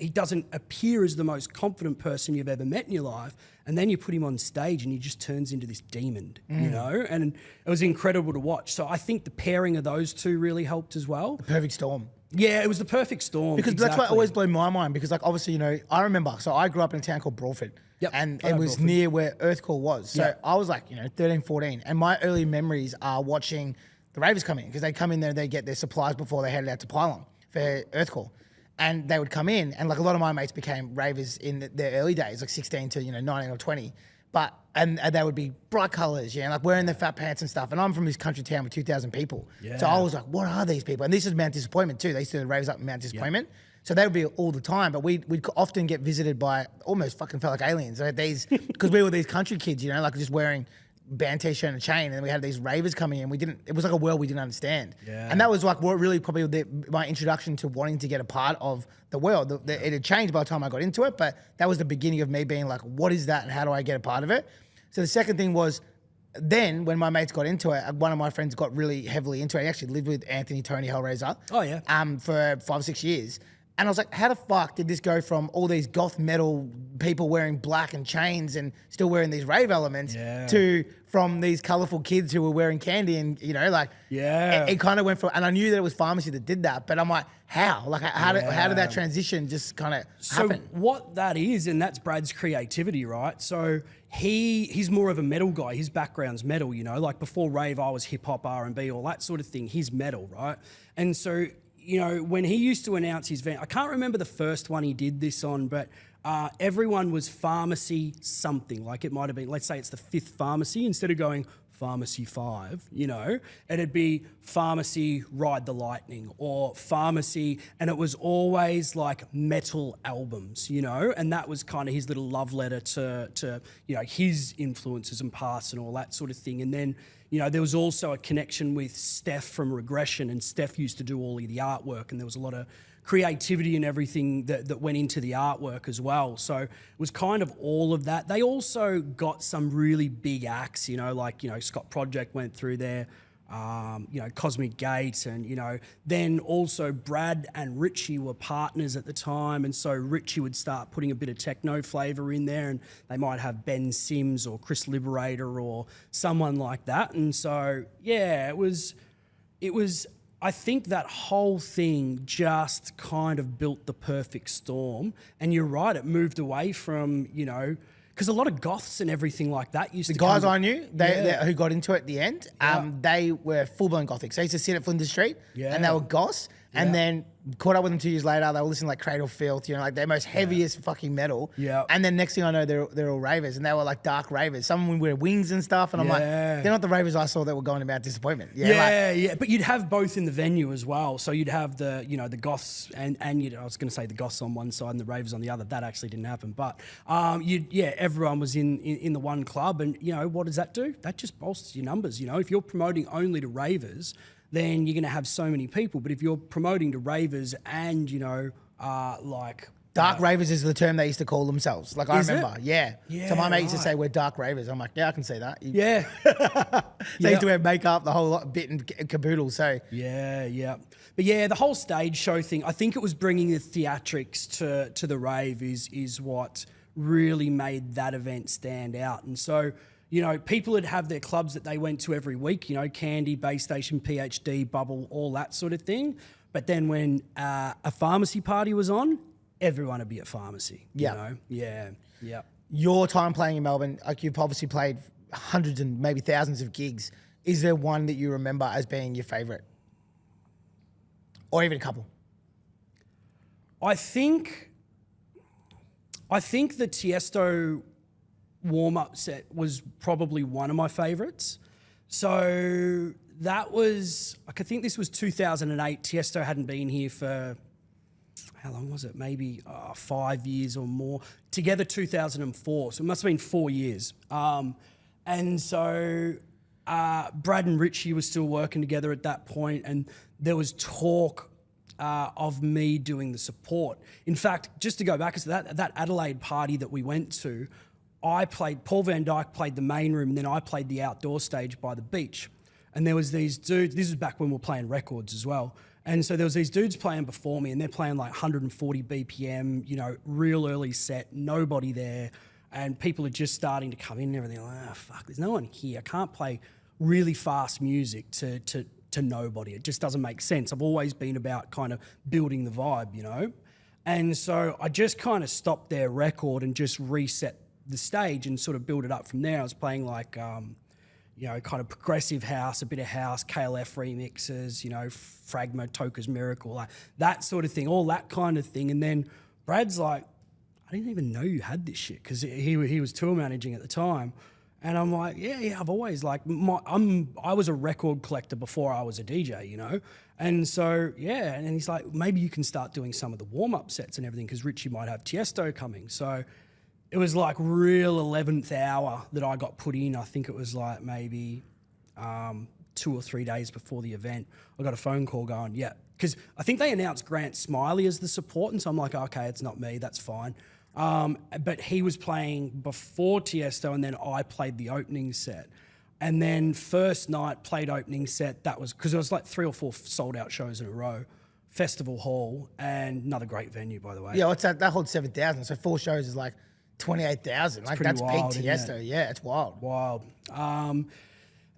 doesn't appear as the most confident person you've ever met in your life. And then you put him on stage and he just turns into this demon, you know? And it was incredible to watch. So I think the pairing of those two really helped as well. The perfect storm. Yeah, it was the perfect storm. Because that's what always blew my mind. Because like obviously, you know, I remember, so I grew up in a town called Broadford. Yep. And it was near where Earthcore was. So I was like, you know, 13, 14. And my early memories are watching the ravers come in because they come in there and they get their supplies before they headed out to Pylon for Earthcore. And they would come in, and like a lot of my mates became ravers in their early days, like 16 to 19 or 20. But and they would be bright colours, yeah, like wearing their fat pants and stuff. And I'm from this country town with 2,000 people, so I was like, what are these people? And this is Mount Disappointment too. They used to do the raves up in Mount Disappointment, so they would be all the time. But we'd often get visited by almost fucking felt like aliens. Like these because we were these country kids, you know, like just wearing band t-shirt and a chain, and we had these ravers coming in. It was like a world we didn't understand. And that was like what really probably my introduction to wanting to get a part of the world. It had changed by the time I got into it, but that was the beginning of me being like, what is that and how do I get a part of it? So the second thing was, then when my mates got into it, one of my friends got really heavily into it. He actually lived with Anthony Tony Hellraiser. Oh yeah. For 5 or 6 years. And I was like, how the fuck did this go from all these goth metal people wearing black and chains and still wearing these rave elements to from these colourful kids who were wearing candy and, you know, like, it kind of went from, and I knew that it was Pharmacy that did that, but I'm like, how? Like, how did that transition just kind of happen? So what that is, and that's Brad's creativity, right? So he's more of a metal guy. His background's metal, you know, like before rave, I was hip hop, R&B, all that sort of thing. He's metal, right? And so, you know, when he used to announce his venue, I can't remember the first one he did this on, but everyone was Pharmacy something. Like it might have been, let's say it's the 5th Pharmacy, instead of going Pharmacy 5, you know, it'd be Pharmacy Ride the Lightning or Pharmacy, and it was always like metal albums, you know, and that was kind of his little love letter to you know, his influences and past and all that sort of thing. And then, you know, there was also a connection with Steph from Regression, and Steph used to do all of the artwork, and there was a lot of creativity and everything that went into the artwork as well. So it was kind of all of that. They also got some really big acts, you know, like, you know, Scott Project went through there, you know, Cosmic Gate, and, you know, then also Brad and Richie were partners at the time, and so Richie would start putting a bit of techno flavour in there, and they might have Ben Sims or Chris Liberator or someone like that. And so, yeah, it was I think that whole thing just kind of built the perfect storm. And you're right, it moved away from, you know, because a lot of goths and everything like that used to come. The guys I knew, they who got into it at the end, they were full-blown gothics. They used to sit at Flinders Street and they were goths. And then caught up with them 2 years later. They were listening like Cradle Filth, you know, like their most heaviest fucking metal. And then next thing I know, they're all ravers, and they were like dark ravers. Some would wear wings and stuff, and I'm like, they're not the ravers I saw that were going about Disappointment. But you'd have both in the venue as well. So you'd have the, you know, the goths and I was going to say the goths on one side and the ravers on the other. That actually didn't happen, but everyone was in the one club, and you know, what does that do? That just bolsters your numbers. You know, if you're promoting only to ravers, then you're going to have so many people. But if you're promoting to ravers and, you know, like Dark ravers is the term they used to call themselves. Like I remember, yeah. So my mate used to say we're dark ravers. I'm like, yeah, I can see that. Yeah. They used to wear makeup, the whole bit and caboodle. So yeah. But yeah, the whole stage show thing, I think it was bringing the theatrics to the rave is what really made that event stand out. And so, you know, people would have their clubs that they went to every week, you know, Kandy, Base Station, PhD, Bubble, all that sort of thing. But then when a pharmacy party was on, everyone would be at pharmacy. Yeah. You know? Yeah. your time playing in Melbourne, like you've obviously played hundreds and maybe thousands of gigs. Is there one that you remember as being your favourite? Or even a couple? I think the Tiesto warm-up set was probably one of my favourites. So that was, like, I think this was 2008. Tiesto hadn't been here for, how long was it? Maybe 5 years or more. Together 2004, so it must have been 4 years. And so Brad and Richie were still working together at that point, and there was talk of me doing the support. In fact, just to go back, so that Adelaide party that we went to, Paul Van Dyke played the main room, and then I played the outdoor stage by the beach. And there was these dudes, this was back when we were playing records as well. And so there was these dudes playing before me, and they're playing like 140 BPM, you know, real early set, nobody there. And people are just starting to come in and everything. Like, fuck, there's no one here. I can't play really fast music to nobody. It just doesn't make sense. I've always been about kind of building the vibe, you know? And so I just kind of stopped their record and just reset the stage and sort of build it up from there. I was playing like, you know, kind of progressive house, a bit of house, KLF remixes, you know, Fragma, Toka's Miracle, like that sort of thing, all that kind of thing. And then Brad's like, I didn't even know you had this shit, because he was tour managing at the time. And I'm like, yeah, I've always like, I was a record collector before I was a DJ, you know? And so, yeah, and he's like, maybe you can start doing some of the warm-up sets and everything, because Richie might have Tiesto coming. So it was like real 11th hour that I got put in. I think it was like maybe 2 or 3 days before the event. I got a phone call going, yeah, because I think they announced Grant Smiley as the support, and so I'm like, okay, it's not me, that's fine. But he was playing before Tiesto, and then I played the opening set. And then first night, played opening set. That was, because it was like 3 or 4 sold out shows in a row. Festival Hall, and another great venue, by the way. Yeah, what's that? That holds 7,000. So 4 shows is like 28,000. Like that's wild, peak Tiesto. Yeah, it's wild. Wild. And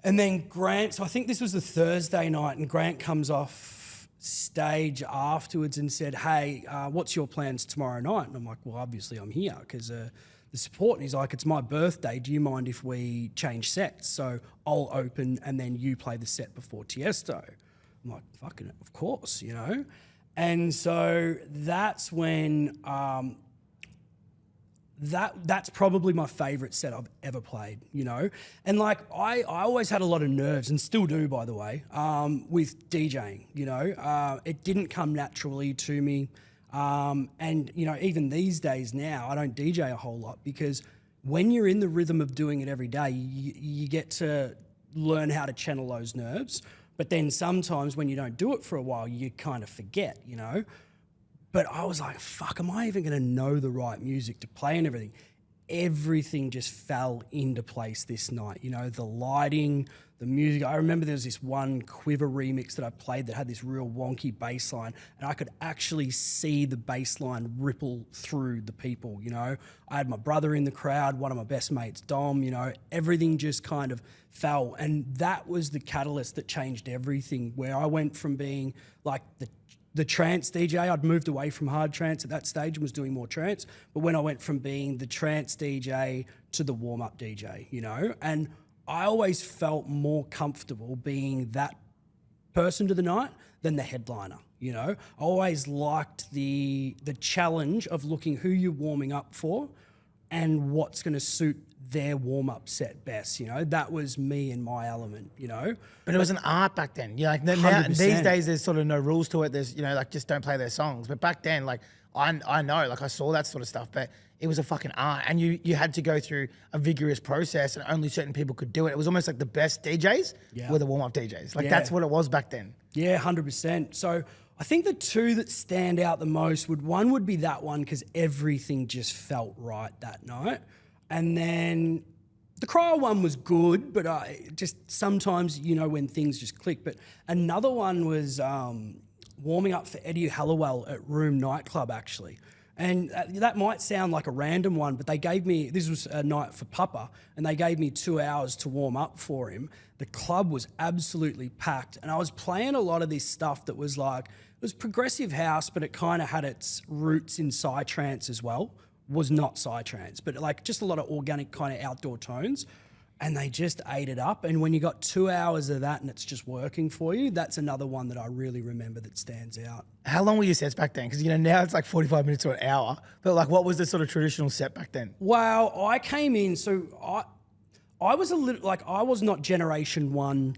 then Grant, so I think this was the Thursday night, and Grant comes off stage afterwards and said, hey, what's your plans tomorrow night? And I'm like, well, obviously I'm here because the support. And he's like, it's my birthday. Do you mind if we change sets? So I'll open and then you play the set before Tiesto. I'm like, fucking, of course, you know? And so that's when, that's probably my favourite set I've ever played, you know? And like, I always had a lot of nerves, and still do, by the way, with DJing, you know? It didn't come naturally to me. And, you know, even these days now, I don't DJ a whole lot, because when you're in the rhythm of doing it every day, you get to learn how to channel those nerves. But then sometimes when you don't do it for a while, you kind of forget, you know? But I was like, fuck, am I even going to know the right music to play and everything? Everything just fell into place this night. You know, the lighting, the music. I remember there was this one Quiver remix that I played that had this real wonky bass line, and I could actually see the bass line ripple through the people, you know. I had my brother in the crowd, one of my best mates, Dom, you know. Everything just kind of fell, and that was the catalyst that changed everything, where I went from being like the trance DJ. I'd moved away from hard trance at that stage and was doing more trance. But when I went from being the trance DJ to the warm-up DJ, you know, and I always felt more comfortable being that person to the night than the headliner, you know. I always liked the challenge of looking who you're warming up for and what's going to suit their warm-up set best, you know. That was me and my element, you know. But it was an art back then. Yeah, like now, these days there's sort of no rules to it. There's, you know, like just don't play their songs. But back then, like I know, like I saw that sort of stuff, but it was a fucking art, and you had to go through a vigorous process, and only certain people could do it. It was almost like the best DJs were the warm-up DJs. Like that's what it was back then. Yeah, 100%. So I think the two that stand out the most would be that one because everything just felt right that night. And then the Kryal one was good, but just sometimes, you know, when things just click. But another one was warming up for Eddie Halliwell at Room nightclub, actually. And that might sound like a random one, but they gave me, this was a night for Papa, and they gave me 2 hours to warm up for him. The club was absolutely packed, and I was playing a lot of this stuff that was like, it was progressive house, but it kind of had its roots in psytrance as well. Was not psytrance, but like just a lot of organic kind of outdoor tones. And they just ate it up. And when you got 2 hours of that and it's just working for you, that's another one that I really remember that stands out. How long were your sets back then? Because, you know, now it's like 45 minutes to an hour. But like, what was the sort of traditional set back then? Well, I came in, so I was a little, like, I was not generation one.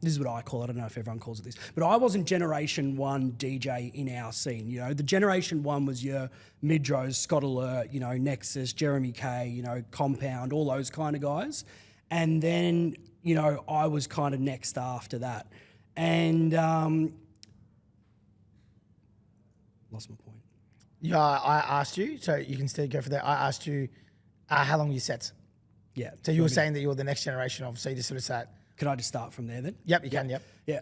This is what I call it. I don't know if everyone calls it this, but I wasn't generation one DJ in our scene. You know, the generation one was your Midros, Scott Alert, you know, Nexus, Jeremy Kay, you know, Compound, all those kind of guys. And then, you know, I was kind of next after that. And lost my point. Yeah, I asked you, so you can still go for that. I asked you, how long were your sets? Yeah. So you were saying that you were the next generation of, so you just sort of sat. Can I just start from there then? Yep, you can, yep. Yeah.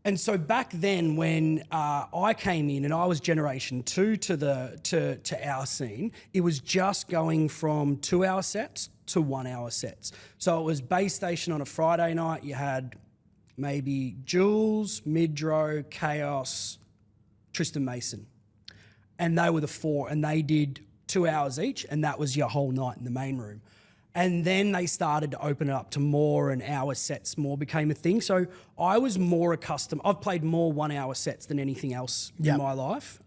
And so back then when I came in and I was generation two to our scene, it was just going from 2 hour sets to 1 hour sets. So it was base station on a Friday night. You had maybe Jules, Midro, Chaos, Tristan Mason. And they were the four, and they did 2 hours each, and that was your whole night in the main room. And then they started to open it up to more, and hour sets more became a thing. So I was more accustomed. I've played more 1 hour sets than anything else in my life.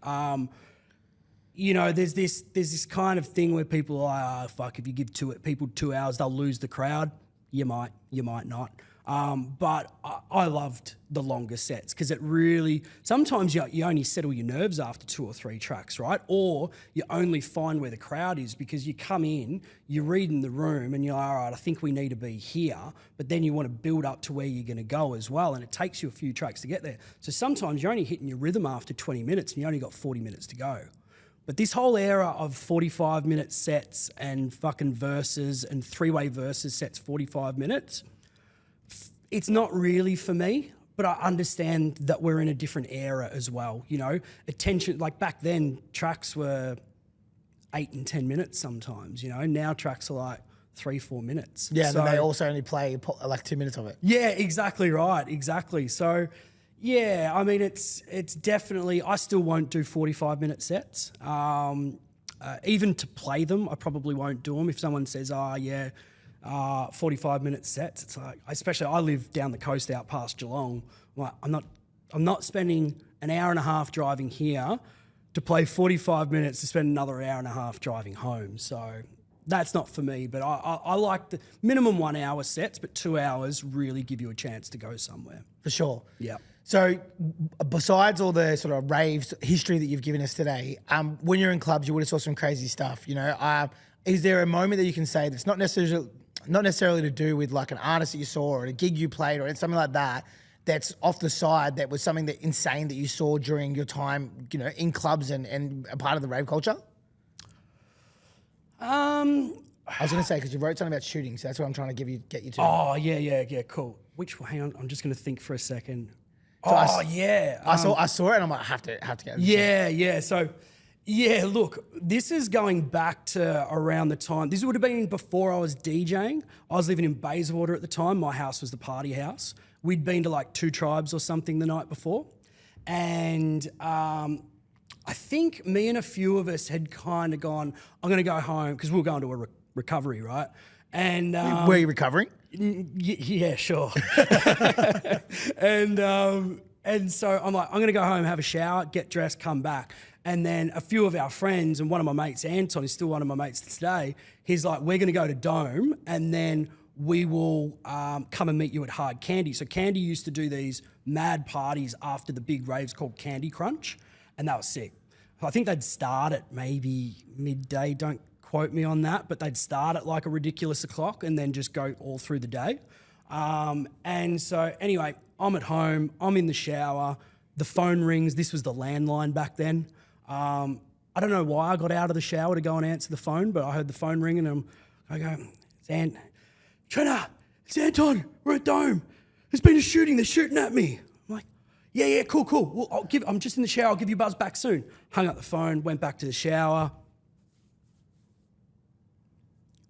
You know, there's this kind of thing where people are like, oh, fuck, if you give people 2 hours, they'll lose the crowd. You might not. But I loved the longer sets because it really, sometimes you only settle your nerves after 2 or 3 tracks, right? Or you only find where the crowd is because you come in, you read in the room and you're like, all right, I think we need to be here, but then you want to build up to where you're going to go as well, and it takes you a few tracks to get there. So sometimes you're only hitting your rhythm after 20 minutes and you only got 40 minutes to go. But this whole era of 45-minute sets and fucking verses and 3-way verses sets 45 minutes, it's not really for me, but I understand that we're in a different era as well. You know, attention, like back then, tracks were 8 and 10 minutes sometimes, you know. Now tracks are like 3-4 minutes. Yeah, so, and then they also only play like 2 minutes of it. Yeah, exactly right, exactly. So, yeah, I mean, it's definitely, I still won't do 45-minute sets. Even to play them, I probably won't do them. If someone says, oh, yeah, 45-minute sets, it's like, especially I live down the coast out past Geelong. I'm not spending an hour and a half driving here to play 45 minutes to spend another hour and a half driving home. So that's not for me, but I like the minimum 1 hour sets, but 2 hours really give you a chance to go somewhere. For sure. Yeah. So besides all the sort of raves history that you've given us today, when you're in clubs, you would have saw some crazy stuff, you know. Is there a moment that you can say that's not necessarily to do with like an artist that you saw or a gig you played or something like that, that's off the side, that was something that insane that you saw during your time, you know, in clubs and a part of the rave culture? I was going to say, because you wrote something about shooting, so that's what I'm trying to get you to. Oh, yeah, cool. Hang on, I'm just going to think for a second. So I saw it and I'm like, I have to get it. Yeah. So, yeah, look, this is going back to around the time. This would have been before I was DJing. I was living in Bayswater at the time. My house was the party house. We'd been to like 2 Tribes or something the night before. And I think me and a few of us had kind of gone, I'm going to go home, because we were going to a recovery, right? And were you recovering? Yeah, sure. And so I'm like, I'm going to go home, have a shower, get dressed, come back. And then a few of our friends, and one of my mates, Anton, is still one of my mates today, he's like, we're going to go to Dome, and then we will come and meet you at Hard Kandy. So Kandy used to do these mad parties after the big raves called Candy Crunch, and that was sick. I think they'd start at maybe midday, don't quote me on that, but they'd start at like a ridiculous o'clock and then just go all through the day. And so anyway, I'm at home, I'm in the shower, the phone rings. This was the landline back then. I don't know why I got out of the shower to go and answer the phone, but I heard the phone ringing and I go, Trent, it's Anton. We're at Dome. There's been a shooting. They're shooting at me. I'm like, yeah, cool. Well, I'm just in the shower. I'll give you a buzz back soon. Hung up the phone, went back to the shower.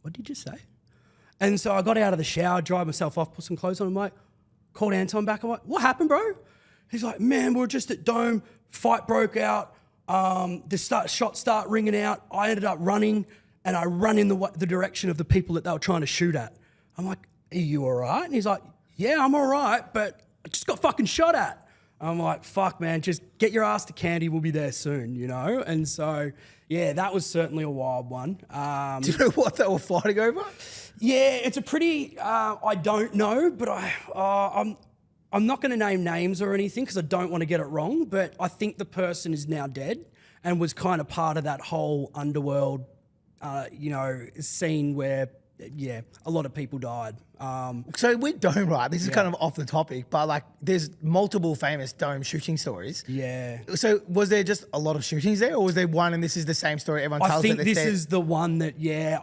What did you say? And so I got out of the shower, dried myself off, put some clothes on. I'm like, called Anton back. I'm like, what happened, bro? He's like, man, we're just at Dome. Fight broke out. Shots start ringing out. I ended up running, and I run in the direction of the people that they were trying to shoot at. I'm like, are you all right? And he's like, yeah, I'm all right, but I just got fucking shot at. I'm like, fuck, man, just get your ass to Kandy. We'll be there soon, you know? And so, yeah, that was certainly a wild one. Do you know what they were fighting over? Yeah, it's a pretty, I don't know, but I'm not going to name names or anything because I don't want to get it wrong, but I think the person is now dead and was kind of part of that whole underworld, scene where, yeah, a lot of people died. So with Dome, right, this is kind of off the topic, but like there's multiple famous Dome shooting stories. Yeah. So was there just a lot of shootings there, or was there one and this is the same story everyone tells? I think this is the one that,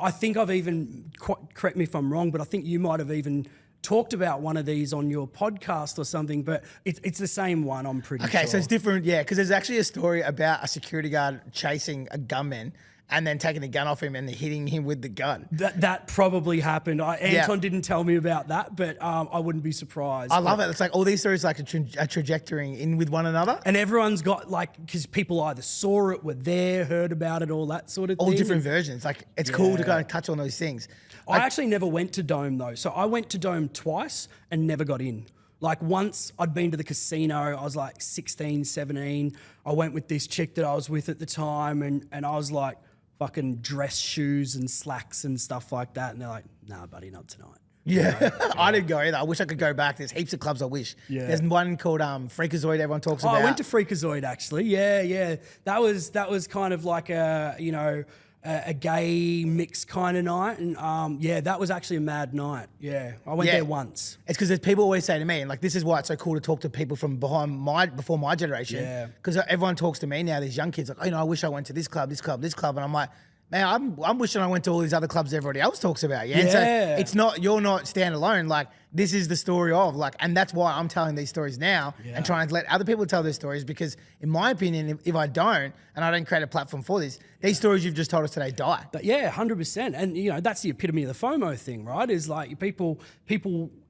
I think I've even, correct me if I'm wrong, but I think you might have even talked about one of these on your podcast or something, but it's the same one, I'm pretty sure. Okay, so it's different, because there's actually a story about a security guard chasing a gunman and then taking the gun off him and hitting him with the gun. That probably happened. Anton didn't tell me about that, but I wouldn't be surprised. I love it. It's like all these stories like a trajectory in with one another. And everyone's got because people either saw it, were there, heard about it, all that sort of thing. All different versions. Like it's cool to kind of touch on those things. I actually never went to Dome though. So I went to Dome twice and never got in. Like once I'd been to the casino, I was like 16, 17. I went with this chick that I was with at the time and I was like, fucking dress shoes and slacks and stuff like that. And they're like, nah, buddy, not tonight. Yeah, I didn't go either. I wish I could go back. There's heaps of clubs I wish. Yeah. There's one called Freakazoid everyone talks about. I went to Freakazoid actually. Yeah. That was kind of like a gay mix kind of night. And that was actually a mad night. Yeah, I went there once. It's because people always say to me, and like this is why it's so cool to talk to people from before my generation. Yeah. Because everyone talks to me now, these young kids, like, I wish I went to this club, and I'm like, man, I'm wishing I went to all these other clubs everybody else talks about. Yeah. And so it's not, you're not standalone. Like this is the story of and that's why I'm telling these stories now and trying to let other people tell their stories, because in my opinion, if I don't, and I don't create a platform for this, these stories you've just told us today die. But 100%. And that's the epitome of the FOMO thing, right? Is like people,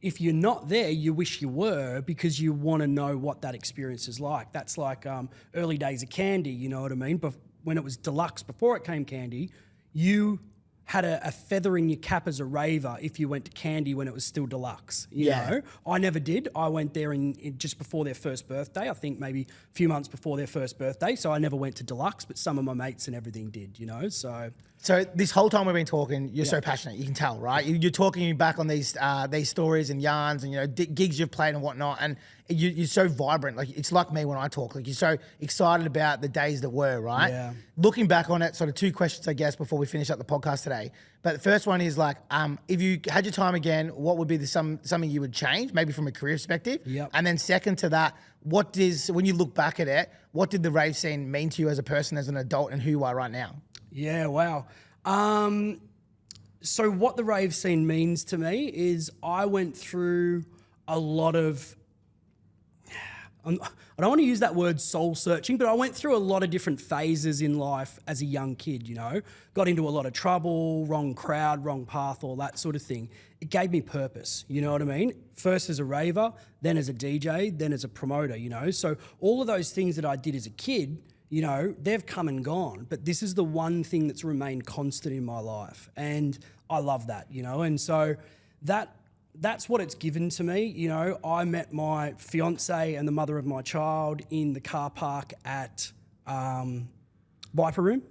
if you're not there, you wish you were because you want to know what that experience is like. That's like early days of Kandy, you know what I mean? But when it was deluxe, before it came Kandy, you had a feather in your cap as a raver if you went to Kandy when it was still deluxe. You know? I never did. I went there in just before their first birthday, I think maybe a few months before their first birthday. So I never went to deluxe, but some of my mates and everything did, So this whole time we've been talking, you're so passionate. You can tell, right? You're talking back on these stories and yarns and gigs you've played and whatnot, and you're so vibrant. Like it's like me when I talk. Like you're so excited about the days that were, right? Yeah. Looking back on it, sort of two questions, I guess, before we finish up the podcast today. But the first one is like, if you had your time again, what would be something you would change, maybe from a career perspective? Yep. And then second to that, when you look back at it, what did the rave scene mean to you as a person, as an adult, and who you are right now? Yeah, wow. So what the rave scene means to me is I went through a lot of, I don't want to use that word soul searching, but I went through a lot of different phases in life as a young kid, got into a lot of trouble, wrong crowd, wrong path, all that sort of thing. It gave me purpose, you know what I mean? First as a raver, then as a DJ, then as a promoter, So all of those things that I did as a kid, they've come and gone, but this is the one thing that's remained constant in my life. And I love that, and so that's what it's given to me. I met my fiance and the mother of my child in the car park at Viper Room,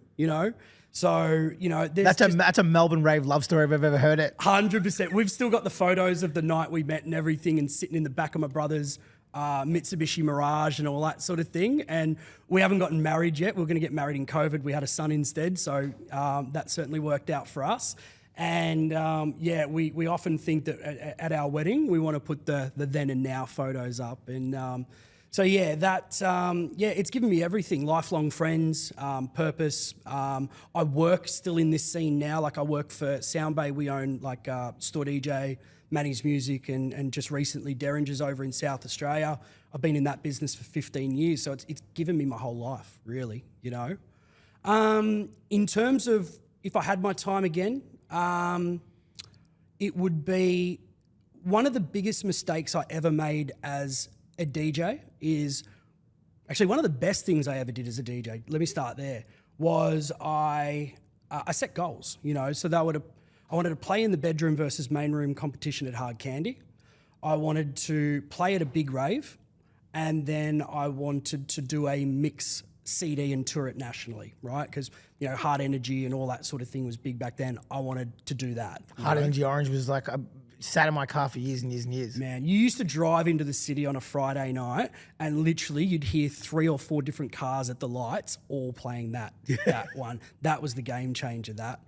So, that's a Melbourne rave love story if I've ever heard it. 100%. We've still got the photos of the night we met and everything, and sitting in the back of my brother's Mitsubishi Mirage and all that sort of thing. And we haven't gotten married yet. We were going to get married in COVID. We had a son instead. So that certainly worked out for us. And we often think that at our wedding, we want to put the then and now photos up. And So yeah, it's given me everything: lifelong friends, purpose. I work still in this scene now. Like I work for Soundbay. We own like Store DJ, Manny's Music, and just recently Derringer's over in South Australia. I've been in that business for 15 years, so it's given me my whole life, really. You know, in terms of if I had my time again, it would be one of the biggest mistakes I ever made as a DJ is actually one of the best things I ever did as a DJ. Let me start there. Was I set goals, you know, so I wanted to play in the bedroom versus main room competition at Hard Kandy. I wanted to play at a big rave, and then I wanted to do a mix CD and tour it nationally, right? Because, you know, Hard Energy and all that sort of thing was big back then. I wanted to do that. Hard Energy Orange was like sat in my car for years and years and years. Man, you used to drive into the city on a Friday night and literally you'd hear 3 or 4 different cars at the lights all playing that one. That was the game changer, that.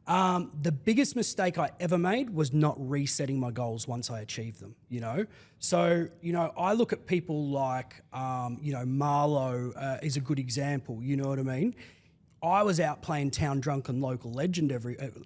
The biggest mistake I ever made was not resetting my goals once I achieved them, you know? So, you know, I look at people like, you know, Marlo is a good example, you know what I mean? I was out playing Town Drunk and Local Legend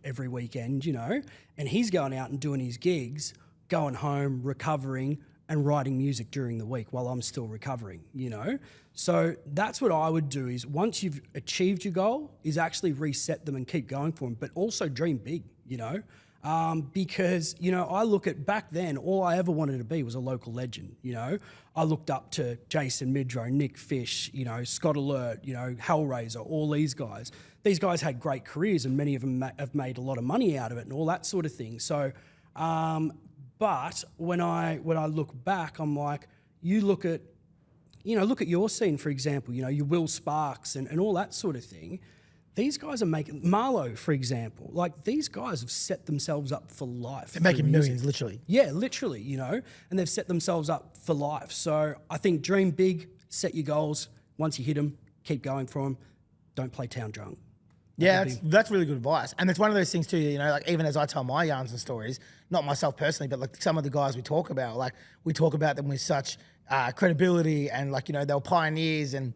every weekend, you know, and he's going out and doing his gigs, going home, recovering, and writing music during the week while I'm still recovering, you know? So that's what I would do is once you've achieved your goal is actually reset them and keep going for them, but also dream big, you know? Because, you know, I look at back then, all I ever wanted to be was a local legend, you know? I looked up to Jason Midrow, Nick Fish, you know, Scott Alert, you know, Hellraiser, all these guys. These guys had great careers and many of them have made a lot of money out of it and all that sort of thing. So, but when I look back, I'm like, you look at your scene, for example, you know, your Will Sparks and all that sort of thing. These guys are making, Marlo, for example, like these guys have set themselves up for life. They're making millions, literally. Yeah, literally, you know, and they've set themselves up for life. So I think dream big, set your goals. Once you hit them, keep going for them. Don't play Town Drunk. Yeah, that's really good advice. And it's one of those things too, you know, like even as I tell my yarns and stories, not myself personally, but like some of the guys we talk about, like we talk about them with such credibility and like, you know, they were pioneers and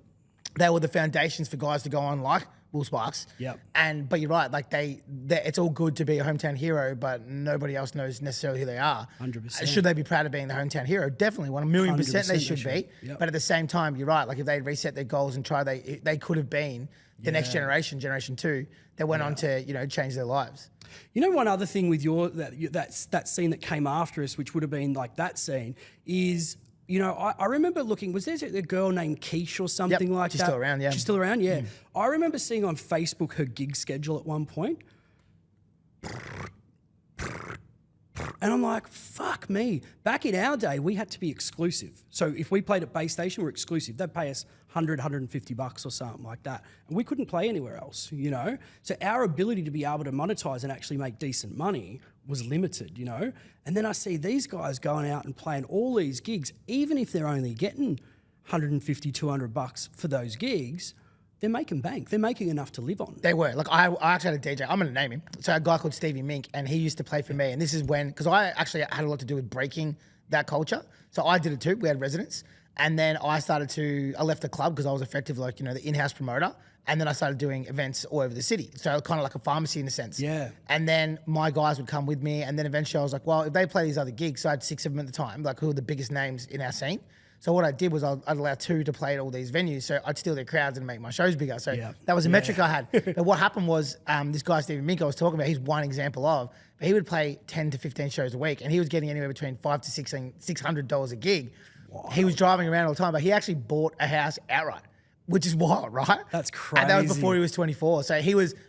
they were the foundations for guys to go on like Will Sparks. Yep. But you're right, like it's all good to be a hometown hero, but nobody else knows necessarily who they are. 100%. Should they be proud of being the hometown hero? Definitely, 1,000,000% they should be. Yep. But at the same time, you're right. Like if they reset their goals and try, they could have been the next generation, Generation 2, that went on to, you know, change their lives. You know, one other thing with that scene that came after us, which would have been like that scene, is, you know, I remember looking, was there a girl named Quiche or something like that? She's still around, yeah. She's still around, yeah. I remember seeing on Facebook her gig schedule at one point. And I'm like, fuck me. Back in our day, we had to be exclusive. So if we played at Base Station, we're exclusive. They'd pay us $100, $150 or something like that. And we couldn't play anywhere else, you know? So our ability to be able to monetize and actually make decent money was limited, you know? And then I see these guys going out and playing all these gigs, even if they're only getting $150, $200 for those gigs, they're making bank. They're making enough to live on. They were. Like, I actually had a DJ. I'm going to name him. So a guy called Stevie Mink, and he used to play for me. And this is when, because I actually had a lot to do with breaking that culture. So I did it too. We had residents. And then I left the club because I was effective, like, you know, the in-house promoter. And then I started doing events all over the city. So kind of like a pharmacy in a sense. Yeah. And then my guys would come with me. And then eventually I was like, well, if they play these other gigs, so I had 6 of them at the time, like who were the biggest names in our scene. So what I did was I'd allow 2 to play at all these venues. So I'd steal their crowds and make my shows bigger. So that was a metric I had. But what happened was this guy, Stevie Mink, I was talking about, he's one example of, but he would play 10 to 15 shows a week and he was getting anywhere between $500 to $600 a gig. Wow. He was driving around all the time, but he actually bought a house outright, which is wild, right? That's crazy. And that was before he was 24. So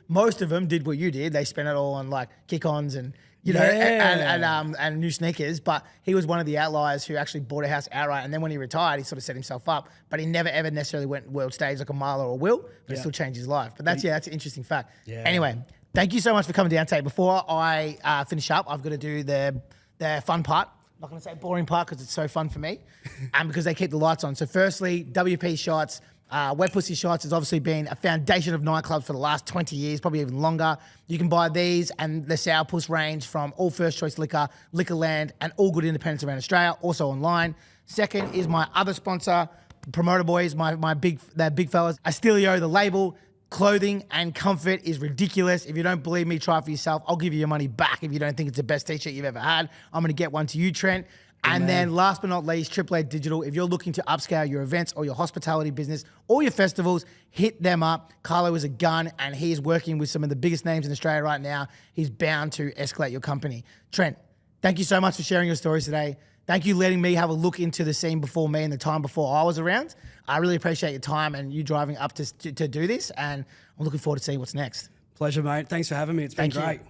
most of them did what you did. They spent it all on like kick-ons and, you know, and new sneakers. But he was one of the outliers who actually bought a house outright. And then when he retired, he sort of set himself up. But he never ever necessarily went world stage like a Marlo or Will, but it still changed his life. But that's an interesting fact. Yeah. Anyway, thank you so much for coming down today. Before I finish up, I've got to do the fun part. I'm not going to say boring part because it's so fun for me, and because they keep the lights on. So firstly, WP shots. Wet Pussy Shots has obviously been a foundation of nightclubs for the last 20 years, probably even longer. You can buy these and the Sourpuss range from all First Choice Liquor, Liquorland, and all good independents around Australia, also online. Second is my other sponsor, Promoter Boys, they're big fellas. Astilio, the label, clothing and comfort is ridiculous. If you don't believe me, try it for yourself. I'll give you your money back if you don't think it's the best t-shirt you've ever had. I'm gonna get one to you, Trent. And then last but not least, Triple A Digital. If you're looking to upscale your events or your hospitality business or your festivals, hit them up. Carlo is a gun and he is working with some of the biggest names in Australia right now. He's bound to escalate your company. Trent, thank you so much for sharing your stories today. Thank you for letting me have a look into the scene before me and the time before I was around. I really appreciate your time and you driving up to do this, and I'm looking forward to seeing what's next. Pleasure, mate. Thanks for having me. It's been great.